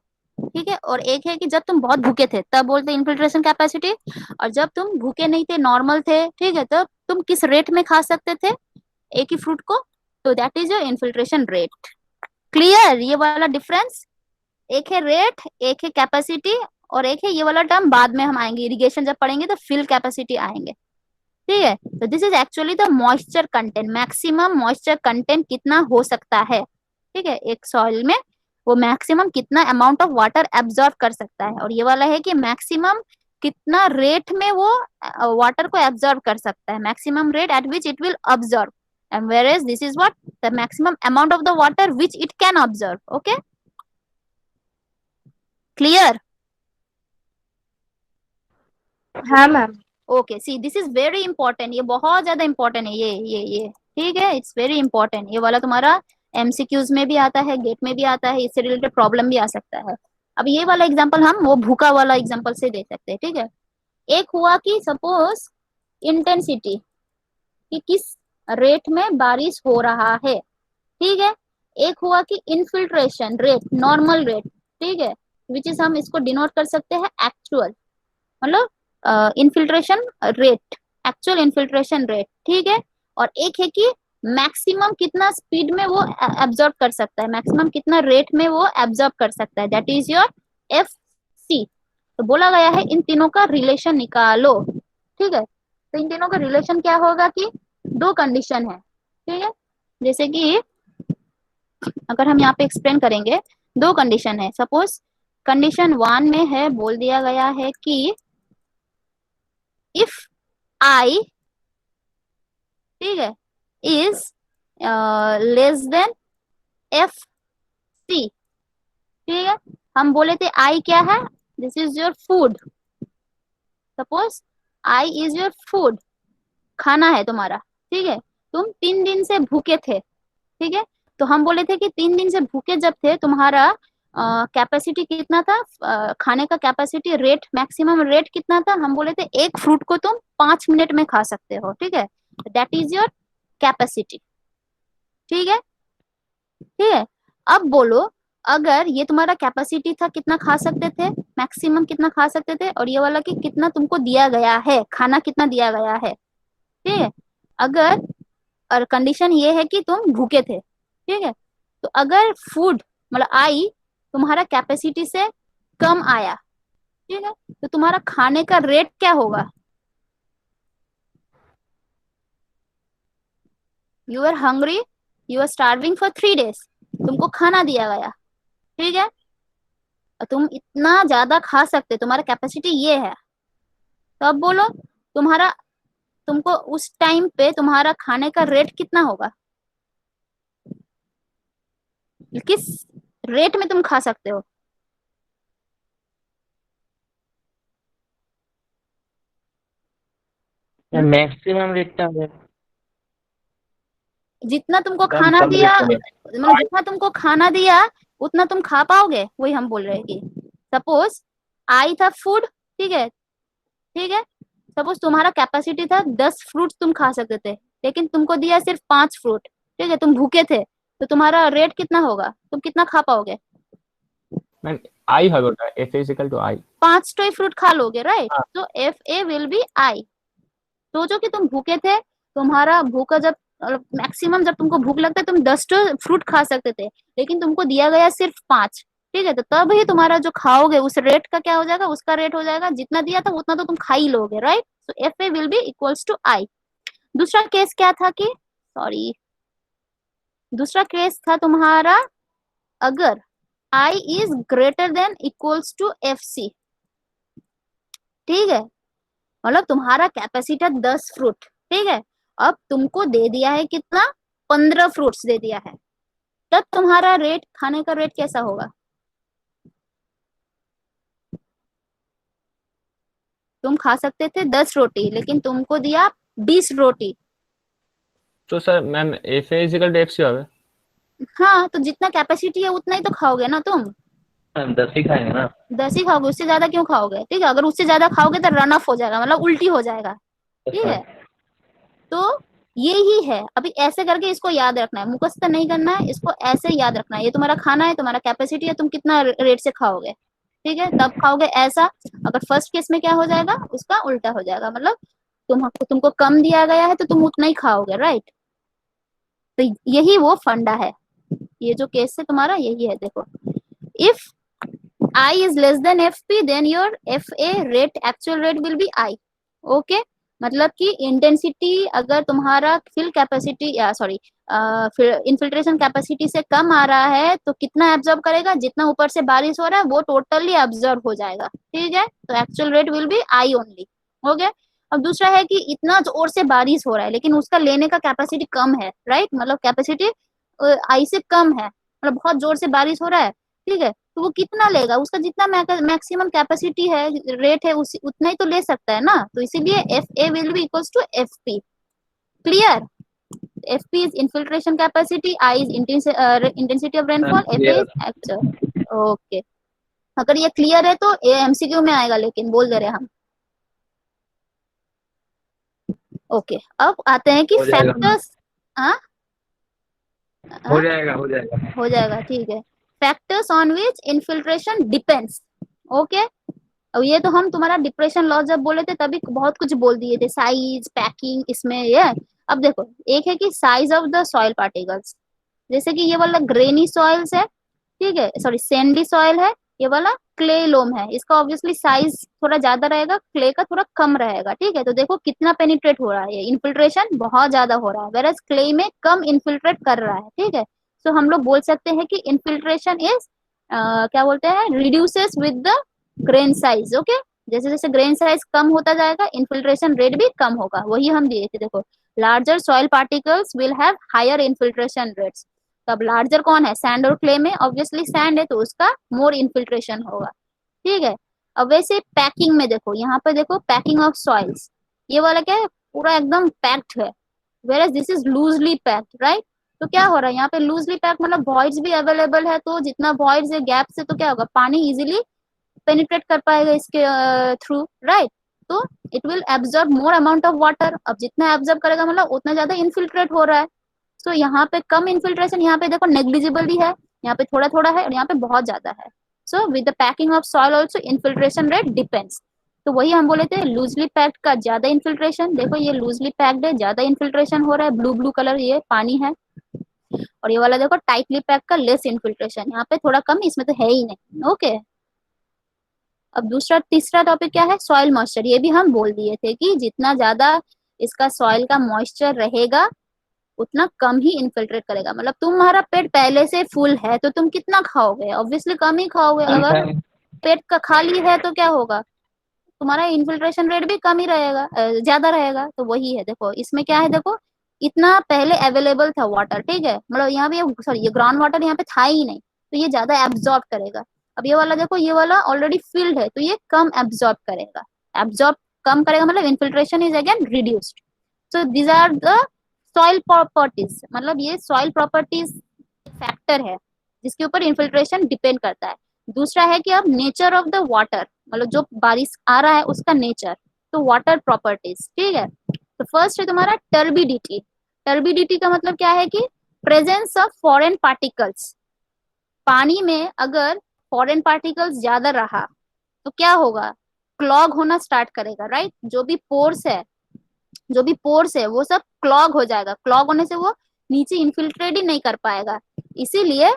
Speaker 1: ठीक है, और एक है कि जब तुम बहुत भूखे थे तब बोलते इन्फिल्ट्रेशन कैपेसिटी, और जब तुम भूखे नहीं थे, नॉर्मल थे, ठीक है, तब तुम किस रेट में खा सकते थे एक ही फ्रूट को, तो that is your infiltration rate. Clear ये वाला डिफरेंस, एक है रेट, एक है कैपेसिटी, और एक है ये वाला टर्म बाद में हम आएंगे, इरिगेशन जब पढ़ेंगे तो फिल कैपेसिटी आएंगे, ठीक है। तो this is actually the moisture content, maximum moisture content कितना हो सकता है, ठीक है, एक सॉइल में वो मैक्सिमम कितना अमाउंट ऑफ वाटर एब्जॉर्ब कर सकता है, और ये वाला है कि मैक्सिमम कितना रेट में वो वाटर को एब्जॉर्ब कर सकता है, maximum rate at which it will observe, and where is this is what, the maximum amount of the water which it can observe. Okay, clear.
Speaker 3: हाँ ma'am.
Speaker 1: Okay, see this is very important, ये बहुत ज्यादा important है, ये ठीक है, it's very important, ये वाला तुम्हारा एमसीक्यूज में भी आता है, गेट में भी आता है, इससे रिलेटेड प्रॉब्लम भी आ सकता है। अब ये वाला एग्जांपल हम वो भूखा वाला एग्जांपल से दे सकते हैं, ठीक है। एक हुआ कि सपोज इंटेंसिटी, कि किस रेट में बारिश हो रहा है, ठीक है। एक हुआ कि इनफिल्ट्रेशन रेट, नॉर्मल रेट, ठीक है, विच इज हम इसको डिनोट कर सकते हैं एक्चुअल, मतलब infiltration rate, actual infiltration rate, ठीक है। और एक है कि मैक्सिमम कितना स्पीड में वो एब्जॉर्ब कर सकता है, मैक्सिमम कितना रेट में वो एब्जॉर्ब कर सकता है, that is your F C. तो बोला गया है इन तीनों का रिलेशन निकालो, ठीक है। तो इन तीनों का रिलेशन क्या होगा कि 2 कंडीशन है, ठीक है, जैसे कि अगर हम यहाँ पे एक्सप्लेन करेंगे, दो कंडीशन है। सपोज कंडीशन 1 में है, बोल दिया गया है कि इफ आई, ठीक है, is less than F C, ठीक है। हम बोले थे आई क्या है, this is your food. Suppose I is your food, खाना है तुम्हारा, ठीक है। तुम 3 दिन से भूखे थे, ठीक है। तो हम बोले थे कि 3 दिन से भूखे जब थे, तुम्हारा कैपेसिटी कितना था, खाने का कैपेसिटी रेट, मैक्सिमम रेट कितना था। हम बोले थे एक फ्रूट को तुम 5 मिनट में खा सकते हो, ठीक है। दैट इज योर कैपेसिटी, ठीक है, ठीक है। अब बोलो, अगर ये तुम्हारा कैपेसिटी था, कितना खा सकते थे, मैक्सिमम कितना खा सकते थे, और ये वाला कि कितना तुमको दिया गया है, खाना कितना दिया गया है, ठीक है। अगर, और कंडीशन ये है कि तुम भूखे थे, ठीक है। तो अगर फूड मतलब आई तुम्हारा कैपेसिटी से कम आया, ठीक है, तो तुम्हारा खाने का रेट क्या होगा। You are hungry, you are starving for 3 days, तुमको खाना दिया गया, ठीक है, और तुम इतना ज्यादा खा सकते, तुम्हारा कैपेसिटी ये है। तो अब बोलो, तुम्हारा, तुमको उस टाइम पे तुम्हारा खाने का रेट कितना होगा, किस रेट में तुम खा सकते हो।
Speaker 2: मैक्सिमम रेट है
Speaker 1: जितना तुमको
Speaker 2: कम
Speaker 1: खाना
Speaker 2: कम
Speaker 1: दिया,
Speaker 2: रेट में।
Speaker 1: मतलब जितना तुमको खाना दिया उतना तुम खा पाओगे, वही हम बोल रहे हैं कि सपोज आई था फूड, ठीक है, ठीक है। सपोज तुम्हारा कैपेसिटी था 10 फ्रूट तुम खा सकते थे, लेकिन तुमको दिया सिर्फ 5 फ्रूट, ठीक है, तुम भूखे थे, तो तुम्हारा रेट कितना होगा, तुम कितना खा पाओगे।
Speaker 4: मैम आई है बेटा, F is equal to I.
Speaker 1: 5 तो फ्रूट खा लोगे, राइट।
Speaker 4: हाँ।
Speaker 1: तो F A will be I. सोचो कि तुम भूखे थे, तुम्हारा भूखा जब मैक्सिमम जब तुमको भूख लगता है तुम 10 तो फ्रूट खा सकते थे, लेकिन तुमको दिया गया सिर्फ 5, ठीक है। तो तब ही तुम्हारा जो खाओगे उस रेट का क्या हो जाएगा, उसका रेट हो जाएगा जितना दिया था उतना तो तुम खा ही लोगे, right. So F A will be equals to I. दूसरा केस क्या था कि, सॉरी, दूसरा केस था तुम्हारा, अगर I is greater than equals to F C, ठीक है। मतलब तुम्हारा कैपेसिटी 10 फ्रूट, ठीक है। अब तुमको दे दिया है कितना, 15 फ्रूट्स दे दिया है, तब तुम्हारा रेट, खाने का रेट कैसा होगा। तुम खा सकते थे 10 रोटी, लेकिन तुमको दिया 20 रोटी।
Speaker 4: तो sir ma'am F is equal to F C होगा।
Speaker 1: हाँ, तो जितना कैपेसिटी है उतना ही तो खाओगे ना तुम,
Speaker 2: हम 10 ही खाएंगे ना।
Speaker 1: 10 ही खाओगे, उससे ज्यादा क्यों खाओगे, ठीक है। अगर उससे ज्यादा खाओगे तो रन ऑफ हो जाएगा, मतलब उल्टी हो जाएगा, ठीक है। तो ये ही है, अभी ऐसे करके इसको याद रखना है, मुखस्त नहीं करना है, इसको ऐसे याद रखना है। ये तुम्हारा खाना है, तुम्हारा कैपेसिटी है, तुम कितना रेट से खाओगे, ठीक है, तब खाओगे ऐसा। अगर फर्स्ट केस में क्या हो जाएगा, उसका उल्टा हो जाएगा, मतलब तुमको कम दिया गया है तो तुम उतना ही खाओगे, राइट। तो यही वो फंडा है, ये जो केस है तुम्हारा यही है। देखो, if I is less than FP, then your FA rate, actual rate will be I. Okay? मतलब कि इंटेंसिटी अगर तुम्हारा फिल कैपेसिटी, या सॉरी इनफिल्ट्रेशन कैपेसिटी से कम आ रहा है, तो कितना एब्जॉर्ब करेगा, जितना ऊपर से बारिश हो रहा है वो टोटली एब्जॉर्ब हो जाएगा, ठीक है। तो actual rate will be I only. Okay. अब दूसरा है कि इतना जोर से बारिश हो रहा है लेकिन उसका लेने का कैपेसिटी कम है, राइट, मतलब कैपेसिटी आई से कम है, मतलब बहुत जोर से बारिश हो रहा है, ठीक है। तो वो कितना लेगा, उसका जितना मैक्सिमम कैपेसिटी है, रेट है, उसी उतना ही तो ले सकता है ना। तो इसीलिए F A will be equals to F P. Clear. F P is infiltration capacity, I is intensity of rainfall, F A is actual. Okay, अगर ये क्लियर है तो एमसीक्यू में आएगा, लेकिन बोल दे रहे हम। ओके, अब आते हैं कि
Speaker 2: हो जाएगा।
Speaker 1: फैक्टर्स। हाँ,
Speaker 2: हो जाएगा हो जाएगा।
Speaker 1: हो जाएगा, ठीक है। Factors on which infiltration depends. Okay. अब ये तो हम तुम्हारा डिप्रेशन लॉस जब बोले थे तभी बहुत कुछ बोल दिए थे, साइज, पैकिंग, इसमें ये। अब देखो, एक है कि size of the soil particles, जैसे कि ये वाला ग्रेनी सॉइल्स है, ठीक है, सॉरी सैंडी सॉइल है, ये वाला क्ले लोम है, इसका ऑब्वियसली साइज थोड़ा ज्यादा रहेगा, क्ले का थोड़ा कम रहेगा, ठीक है। तो देखो कितना पेनिट्रेट हो रहा है, इनफिल्ट्रेशन बहुत ज्यादा हो रहा है, वेरस क्ले में कम इनफिल्ट्रेट कर रहा है, ठीक है। सो हम लोग बोल सकते हैं कि इनफिल्ट्रेशन इज क्या बोलते हैं, reduces with the grain size. Okay, जैसे जैसे ग्रेन साइज कम होता जाएगा इनफिल्ट्रेशन रेट भी कम होगा। वही हम दिए थे, देखो larger soil particles will have higher infiltration rates. तब लार्जर कौन है, सैंड और क्ले में, ऑब्वियसली सैंड है तो उसका मोर इनफिल्ट्रेशन होगा। ठीक है, अब वैसे पैकिंग में देखो, यहाँ पे देखो पैकिंग ऑफ सॉइल्स, ये वाला क्या है, पूरा एकदम पैक्ड है, where this is loosely packed, right. तो क्या हो रहा है यहाँ पे लूजली पैक्ड, मतलब वॉइड्स भी अवेलेबल है, तो जितना वॉइड्स है गैप से, तो क्या होगा, पानी इजीली पेनिट्रेट कर पाएगा इसके थ्रू, राइट। तो it will absorb more amount of water, अब जितना एब्जॉर्ब करेगा मतलब उतना ज्यादा इनफिल्ट्रेट हो रहा है। सो यहाँ पे कम इनफिल्ट्रेशन, यहाँ पे देखो नेग्लिजिबल ही है, यहाँ पे थोड़ा थोड़ा है और यहाँ पे बहुत ज्यादा है। So with the packing of soil also infiltration rate depends. तो वही हम बोले थे, लूजली पैक्ड का ज्यादा इनफिल्ट्रेशन, देखो ये लूजली पैक्ड है, ज्यादा इनफिल्ट्रेशन हो रहा है, ब्लू ब्लू कलर ये पानी है। और ये वाला देखो टाइटली पैक का लेस इनफिल्ट्रेशन, यहाँ पे थोड़ा कम, इसमें तो है ही नहीं। ओके, अब दूसरा तीसरा टॉपिक क्या है, सॉइल मॉइस्चर। ये भी हम बोल दिए थे कि जितना ज्यादा इसका सॉइल का मॉइस्चर रहेगा उतना कम ही इनफिल्ट्रेट करेगा। मतलब तुम्हारा पेट पहले से फुल है तो तुम कितना खाओगे, ऑब्वियसली कम ही खाओगे। अगर पेट का खाली है तो क्या होगा, तुम्हारा इनफिल्ट्रेशन रेट भी कम ही रहेगा, ज्यादा रहेगा। तो वही है, देखो इसमें क्या है, देखो इतना पहले अवेलेबल था वाटर, ठीक है, मतलब यहाँ पे सॉरी ये ग्राउंड वाटर यहाँ पे था ही नहीं, तो ये ज्यादा एब्जॉर्ब करेगा। अब ये वाला देखो, ये वाला ऑलरेडी फिल्ड है तो ये कम एब्जॉर्ब करेगा, एब्जॉर्ब कम करेगा मतलब infiltration is again reduced. So these are the soil properties, मतलब ये सॉइल प्रॉपर्टीज फैक्टर है जिसके ऊपर इनफिल्ट्रेशन डिपेंड करता है। दूसरा है कि अब नेचर ऑफ द वाटर, मतलब जो बारिश आ रहा है उसका नेचर, तो वाटर प्रॉपर्टीज, ठीक है। तो फर्स्ट है तुम्हारा टर्बिडिटी। टर्बिडिटी का मतलब क्या है कि प्रेजेंस ऑफ फॉरेन पार्टिकल्स। पानी में अगर फॉरेन पार्टिकल्स ज्यादा रहा तो क्या होगा, क्लॉग होना स्टार्ट करेगा, राइट। जो भी पोर्स है वो सब क्लॉग हो जाएगा, क्लॉग होने से वो नीचे इनफिल्ट्रेट ही नहीं कर पाएगा। इसीलिए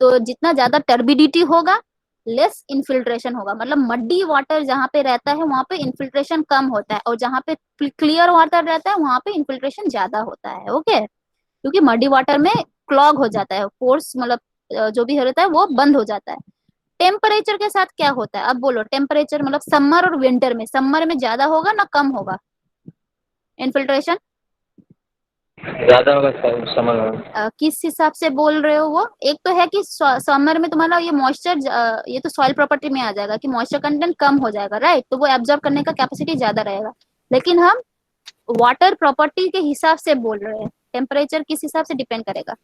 Speaker 1: तो जितना ज्यादा टर्बिडिटी होगा लेस इनफिल्ट्रेशन होगा, मतलब मड्डी वाटर जहाँ पे रहता है वहां पे इनफिल्ट्रेशन कम होता है, और जहाँ पे क्लियर वाटर रहता है वहां पे इनफिल्ट्रेशन ज्यादा होता है। ओके, क्योंकि मड्डी वाटर में क्लॉग हो जाता है, फोर्स मतलब जो भी रहता है वो बंद हो जाता है। टेम्परेचर के साथ क्या होता है, अब बोलो टेम्परेचर, मतलब समर और विंटर में, समर में ज्यादा होगा ना कम होगा इनफिल्ट्रेशन,
Speaker 2: ज्यादा होगा समझ में।
Speaker 1: किस हिसाब से बोल रहे हो वो, एक तो है कि समर में तुम्हारा ये मॉइस्चर, ये तो सॉइल प्रॉपर्टी में आ जाएगा कि मॉइस्चर कंटेंट कम हो जाएगा, राइट, तो वो एब्जॉर्ब करने का कैपेसिटी ज्यादा रहेगा। लेकिन हम वाटर प्रॉपर्टी के हिसाब से बोल रहे हैं, टेम्परेचर किस हिसाब से डिपेंड करेगा।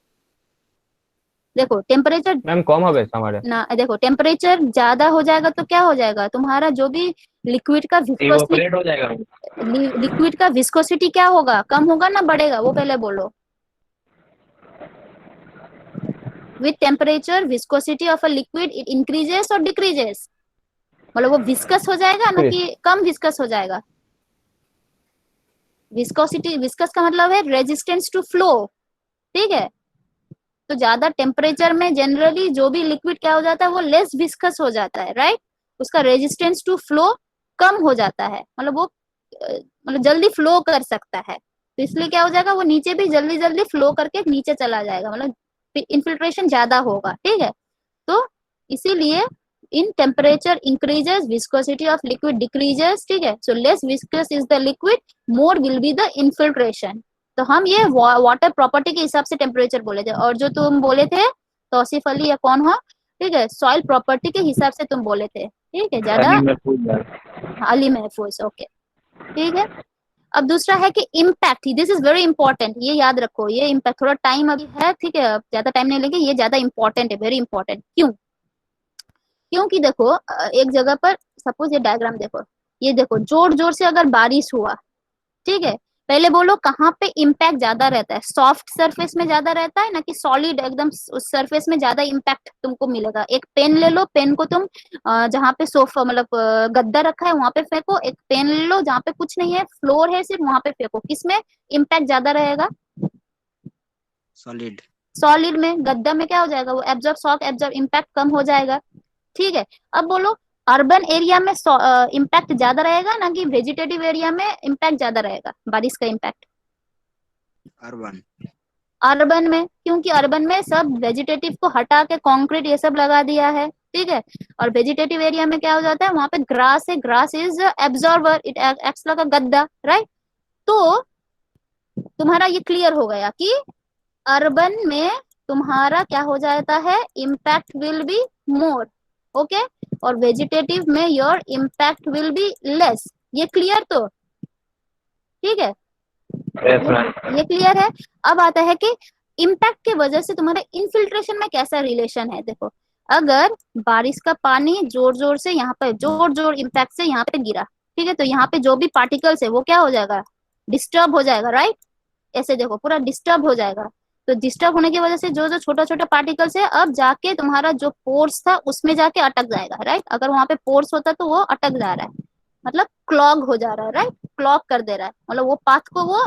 Speaker 1: देखो टेम्परेचर
Speaker 4: मैम कम হবে हमारे
Speaker 1: ना, देखो टेम्परेचर ज्यादा हो जाएगा तो क्या हो जाएगा, तुम्हारा जो भी लिक्विड का विस्कोसिटी,
Speaker 2: इवोपरेट हो जाएगा।
Speaker 1: लिक्विड का विस्कोसिटी क्या होगा, कम होगा ना बढ़ेगा, वो पहले बोलो। With temperature viscosity of a liquid it increases और डिक्रीजेस, मतलब वो विस्कस हो जाएगा ना कि कम विस्कस हो जाएगा। विस्कोसिटी, विस्कस का मतलब है रेजिस्टेंस टू फ्लो, ठीक है। तो ज्यादा टेम्परेचर में जनरली जो भी लिक्विड क्या हो जाता है वो लेस विस्कस हो जाता है, राइट, उसका रेजिस्टेंस टू फ्लो कम हो जाता है, मतलब वो मतलब जल्दी फ्लो कर सकता है, तो इसलिए क्या हो जाएगा, वो नीचे भी जल्दी जल्दी फ्लो करके नीचे चला जाएगा, मतलब इन्फिल्ट्रेशन ज्यादा होगा, ठीक है। तो इसीलिए in temperature increases viscosity of liquid decreases, ठीक है। So less viscous is the liquid, more will be the infiltration. तो हम ये वाटर प्रॉपर्टी के हिसाब से टेम्परेचर बोले थे, और जो तुम बोले थे तौसीफ अली या कौन हो, ठीक है, सॉइल प्रॉपर्टी के हिसाब से तुम बोले थे, ठीक है, ज्यादा अली महफूज, ओके, ठीक है। अब दूसरा है कि impact, this is very important, ये याद रखो, ये इम्पैक्ट थोड़ा टाइम अभी है, ठीक है, ज्यादा टाइम नहीं लेंगे, ये ज्यादा इंपॉर्टेंट है, वेरी इंपॉर्टेंट। क्यों, क्योंकि देखो एक जगह पर सपोज ये डायग्राम देखो, ये देखो जोर जोर से अगर बारिश हुआ, ठीक है, पहले बोलो कहाँ पे इम्पैक्ट ज्यादा रहता है, सॉफ्ट सरफेस में ज्यादा रहता है ना कि सॉलिड एकदम उस सरफेस में ज्यादा इम्पैक्ट तुमको मिलेगा। एक पेन ले लो, पेन को तुम जहाँ पे सोफा मतलब गद्दा रखा है वहां पे फेंको, एक पेन ले लो जहाँ पे कुछ नहीं है फ्लोर है सिर्फ वहां पे फेंको, किसमें इम्पैक्ट ज्यादा रहेगा,
Speaker 5: सॉलिड।
Speaker 1: सॉलिड में। गद्दा में क्या हो जाएगा, वो एब्जॉर्ब शॉक एब्जॉर्ब इम्पैक्ट कम हो जाएगा, ठीक है। अब बोलो अर्बन एरिया में इम्पैक्ट ज्यादा रहेगा ना कि वेजिटेटिव एरिया में इम्पैक्ट ज्यादा रहेगा, बारिश का इम्पैक्ट।
Speaker 5: अर्बन।
Speaker 1: अर्बन में, क्योंकि अर्बन में सब वेजिटेटिव को हटा के कंक्रीट ये सब लगा दिया है, ठीक है। और वेजिटेटिव एरिया में क्या हो जाता है, वहां पे ग्रास है, grass is absorber, it acts like अ गद्दा, राइट। तो तुम्हारा ये क्लियर हो गया कि अर्बन में तुम्हारा क्या हो जाता है, impact will be more, okay. और वेजिटेटिव में your impact will be less. ये क्लियर तो ठीक है,
Speaker 2: यस मैम।
Speaker 1: ये क्लियर है। अब आता है कि इम्पैक्ट के वजह से तुम्हारे इन्फिल्ट्रेशन में कैसा रिलेशन है। देखो, अगर बारिश का पानी जोर जोर से यहाँ पे जोर जोर इम्पैक्ट से यहाँ पे गिरा, ठीक है, तो यहाँ पे जो भी पार्टिकल्स है वो क्या हो जाएगा, डिस्टर्ब हो जाएगा, राइट। ऐसे देखो पूरा डिस्टर्ब हो जाएगा। तो डिस्टर्ब होने की वजह से जो जो छोटा छोटा पार्टिकल्स है अब जाके तुम्हारा जो पोर्स था उसमें जाके अटक जाएगा, राइट। अगर वहां पे पोर्स होता तो वो अटक जा रहा है, मतलब क्लॉग हो जा रहा है, राइट। क्लॉग कर दे रहा है, मतलब वो पाथ को वो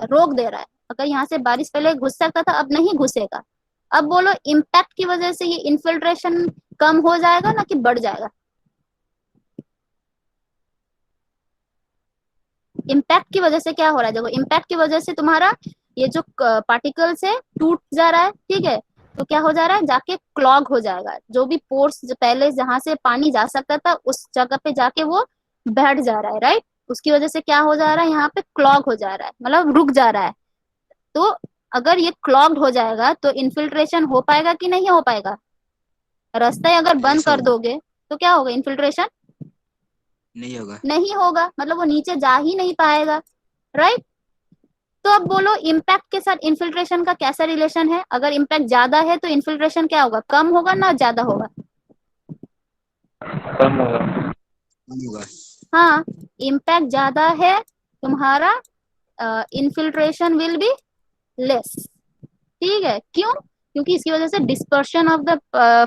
Speaker 1: रोक दे रहा है। अगर यहाँ से बारिश पहले घुस सकता था, अब नहीं घुसेगा। अब बोलो इम्पैक्ट की वजह से ये इन्फिल्ट्रेशन कम हो जाएगा ना कि बढ़ जाएगा। इम्पैक्ट की वजह से क्या हो रहा है, देखो इम्पैक्ट की वजह से तुम्हारा ये जो पार्टिकल्स है टूट जा रहा है, ठीक है। तो क्या हो जा रहा है, जाके क्लॉग हो जाएगा। जो भी पोर्स जो पहले जहां से पानी जा सकता था उस जगह पे जाके वो बैठ जा रहा है, राइट। उसकी वजह से क्या हो जा रहा है, यहाँ पे क्लॉग हो जा रहा है, मतलब रुक जा रहा है। तो अगर ये क्लॉग्ड हो जाएगा तो इन्फिल्ट्रेशन हो पाएगा कि नहीं हो पाएगा। रास्ता अगर बंद
Speaker 5: यस
Speaker 1: कर
Speaker 5: होगा,
Speaker 1: दोगे तो क्या होगा, इन्फिल्ट्रेशन
Speaker 5: नहीं होगा।
Speaker 1: नहीं होगा, मतलब वो नीचे जा ही नहीं पाएगा, राइट। तो अब बोलो इम्पैक्ट के साथ इन्फिल्ट्रेशन का कैसा रिलेशन है। अगर इम्पैक्ट ज्यादा है तो इन्फिल्ट्रेशन क्या होगा, कम होगा ना ज्यादा होगा।
Speaker 2: कम होगा।
Speaker 5: कम होगा।
Speaker 1: हाँ, इम्पैक्ट ज्यादा है तुम्हारा, इन्फिल्ट्रेशन विल बी लेस, ठीक है। क्यों, क्योंकि इसकी वजह से dispersion of the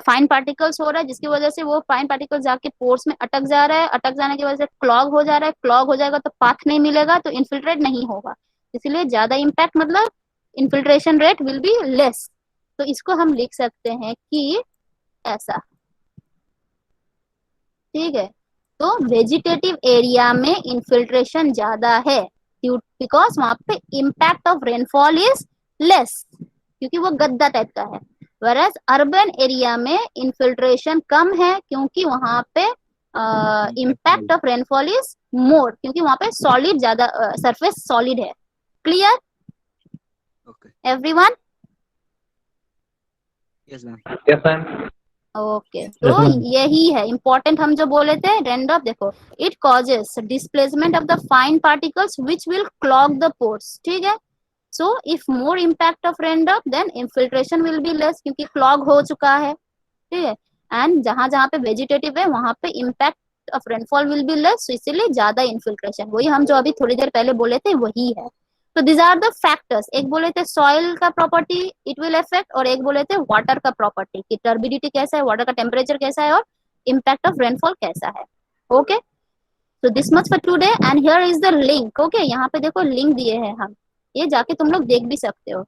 Speaker 1: fine particles हो रहा है, जिसकी वजह से वो फाइन पार्टिकल्स जाके पोर्स में अटक जा रहा है, अटक जाने की वजह से क्लॉग हो जा रहा है, क्लॉग हो जाएगा तो पाथ नहीं मिलेगा, तो इन्फिल्ट्रेट नहीं होगा। इसलिए ज्यादा इम्पैक्ट मतलब infiltration rate will be less. तो इसको हम लिख सकते हैं कि ऐसा, ठीक है। तो वेजिटेटिव एरिया में इन्फिल्ट्रेशन ज्यादा है बिकॉज वहां पे impact of rainfall is less, क्योंकि वो गद्दा टाइप का है। वरस अर्बन एरिया में इन्फिल्ट्रेशन कम है क्योंकि वहां पे impact of rainfall is more, क्योंकि वहां पे सॉलिड ज्यादा, सरफेस सॉलिड है। Clear
Speaker 5: okay.
Speaker 1: Everyone.
Speaker 5: Yes ma'am.
Speaker 2: Yes ma'am.
Speaker 1: Okay, तो यही है इम्पोर्टेंट हम जो बोले थे रेनड्रॉप। देखो, it causes displacement of the fine particles which will clog the pores, ठीक है। So if more impact of raindrop then infiltration will be less, क्योंकि क्लॉग हो चुका है, ठीक है। एंड जहां जहां पे वेजिटेटिव है वहां पे impact of rainfall will be less, इसीलिए ज्यादा इन्फिल्ट्रेशन। वही हम जो अभी थोड़ी देर पहले बोले थे वही है। तो दिस आर द फैक्टर्स। एक बोले थे सॉइल का प्रॉपर्टी इट विल अफेक्ट, और एक बोले थे वाटर का प्रॉपर्टी कि टर्बिडिटी कैसा है, वाटर का टेम्परेचर कैसा है, और इम्पैक्ट ऑफ रेनफॉल कैसा है। ओके, तो this much for today and here is the link. Okay, यहाँ पे देखो लिंक दिए हैं हम, ये जाके तुम लोग देख भी सकते हो।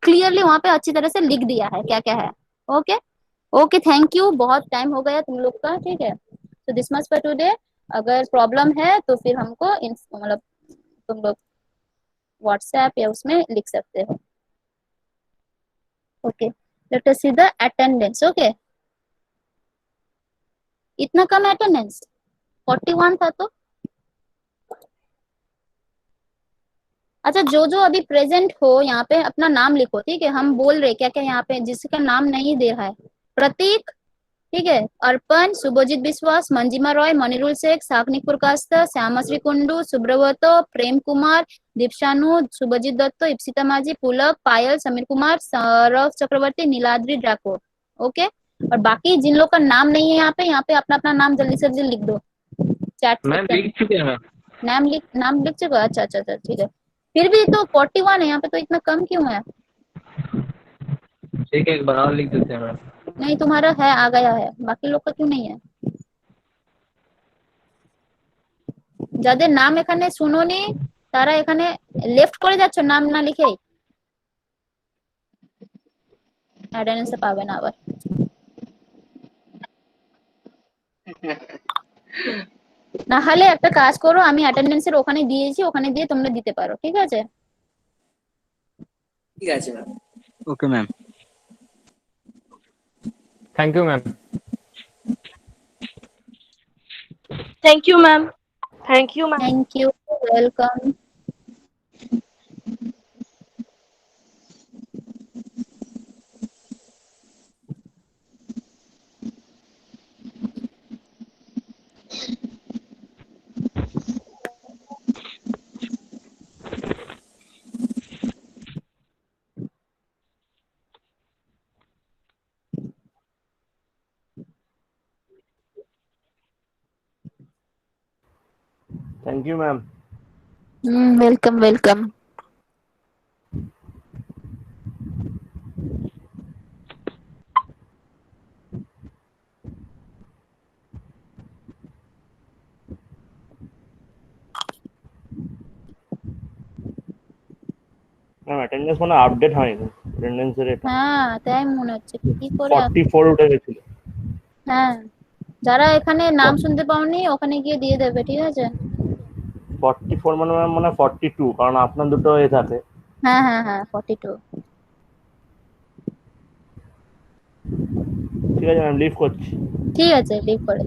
Speaker 1: क्लियरली वहां पे अच्छी तरह से लिख दिया है क्या क्या है। Okay, okay, thank you. बहुत टाइम हो गया तुम लोग का, ठीक है। तो दिस मच फॉर टुडे। अगर प्रॉब्लम है तो फिर हमको मतलब तुम लोग व्हाट्सएप या उसमें लिख सकते हो। Okay, let us see the attendance. Okay, इतना कम अटेंडेंस, 41 था तो। अच्छा, जो जो अभी प्रेजेंट हो यहाँ पे अपना नाम लिखो, ठीक है। हम बोल रहे क्या क्या यहाँ पे, जिसका नाम नहीं दे रहा है। प्रतीक, ठीक है। अर्पण, शुभजीत विश्वास, मंजिमा रॉय, मनिरुल शेख, साग्निक पुरकास्त, श्यामश्री कुंडू, सुब्रवत, प्रेम कुमार, दीपशानु, शुभजीत दत्त, इप्सिता माझी, पुलक, पायल, समीर कुमार, सौरव चक्रवर्ती, नीलाद्री ड्राको। ओके, और बाकी जिन लोग का नाम नहीं है यहाँ पे अपना अपना नाम जल्दी से जल्दी लिख दो चैट
Speaker 2: मैम
Speaker 1: सेक्शन।
Speaker 2: लिख चुके हैं मैम।
Speaker 1: नाम लिख चुका, अच्छा अच्छा अच्छा, ठीक है। फिर भी तो 41 है यहाँ पे, तो इतना कम क्यों है।
Speaker 2: ठीक है, एक बार और लिख देते हैं मैम।
Speaker 1: नहीं, तुम्हारा है आ गया है, बाकी लोग का क्यों नहीं है। যাদের নাম এখানে শুনোনি তারা এখানে লেফট করে যাচ্ছ, নাম না লিখেই অ্যাটেন্ডেন্সে পাবে না আবার। না হলে একটা কাজ করো, আমি অ্যাটেন্ডেন্সের ওখানে দিয়েছি, ওখানে দিয়ে তোমরা দিতে পারো, ঠিক আছে।
Speaker 6: ঠিক আছে ma'am.
Speaker 5: Okay ma'am.
Speaker 4: Thank you ma'am.
Speaker 3: Thank you, ma'am. Thank you, ma'am.
Speaker 1: Thank you. Welcome.
Speaker 7: Thank you, ma'am.
Speaker 1: Welcome, welcome.
Speaker 7: Ma'am attendance মানে আপডেট হয়নি, অ্যাটেন্ডেন্সের এটা
Speaker 1: হ্যাঁ তাই মনে হচ্ছে কি করে
Speaker 7: 44 উঠে গেছিল।
Speaker 1: হ্যাঁ যারা এখানে নাম শুনতে পাওনি ওখানে গিয়ে দিয়ে দেবে, ঠিক আছে?
Speaker 7: 44 মানে ম্যাম মানে 42, কারণ আপনার দুটো এ থাকে।
Speaker 1: হ্যাঁ হ্যাঁ হ্যাঁ 42।
Speaker 7: ঠিক আছে ম্যাম, লিভ করছি।
Speaker 1: ঠিক আছে লিভ করে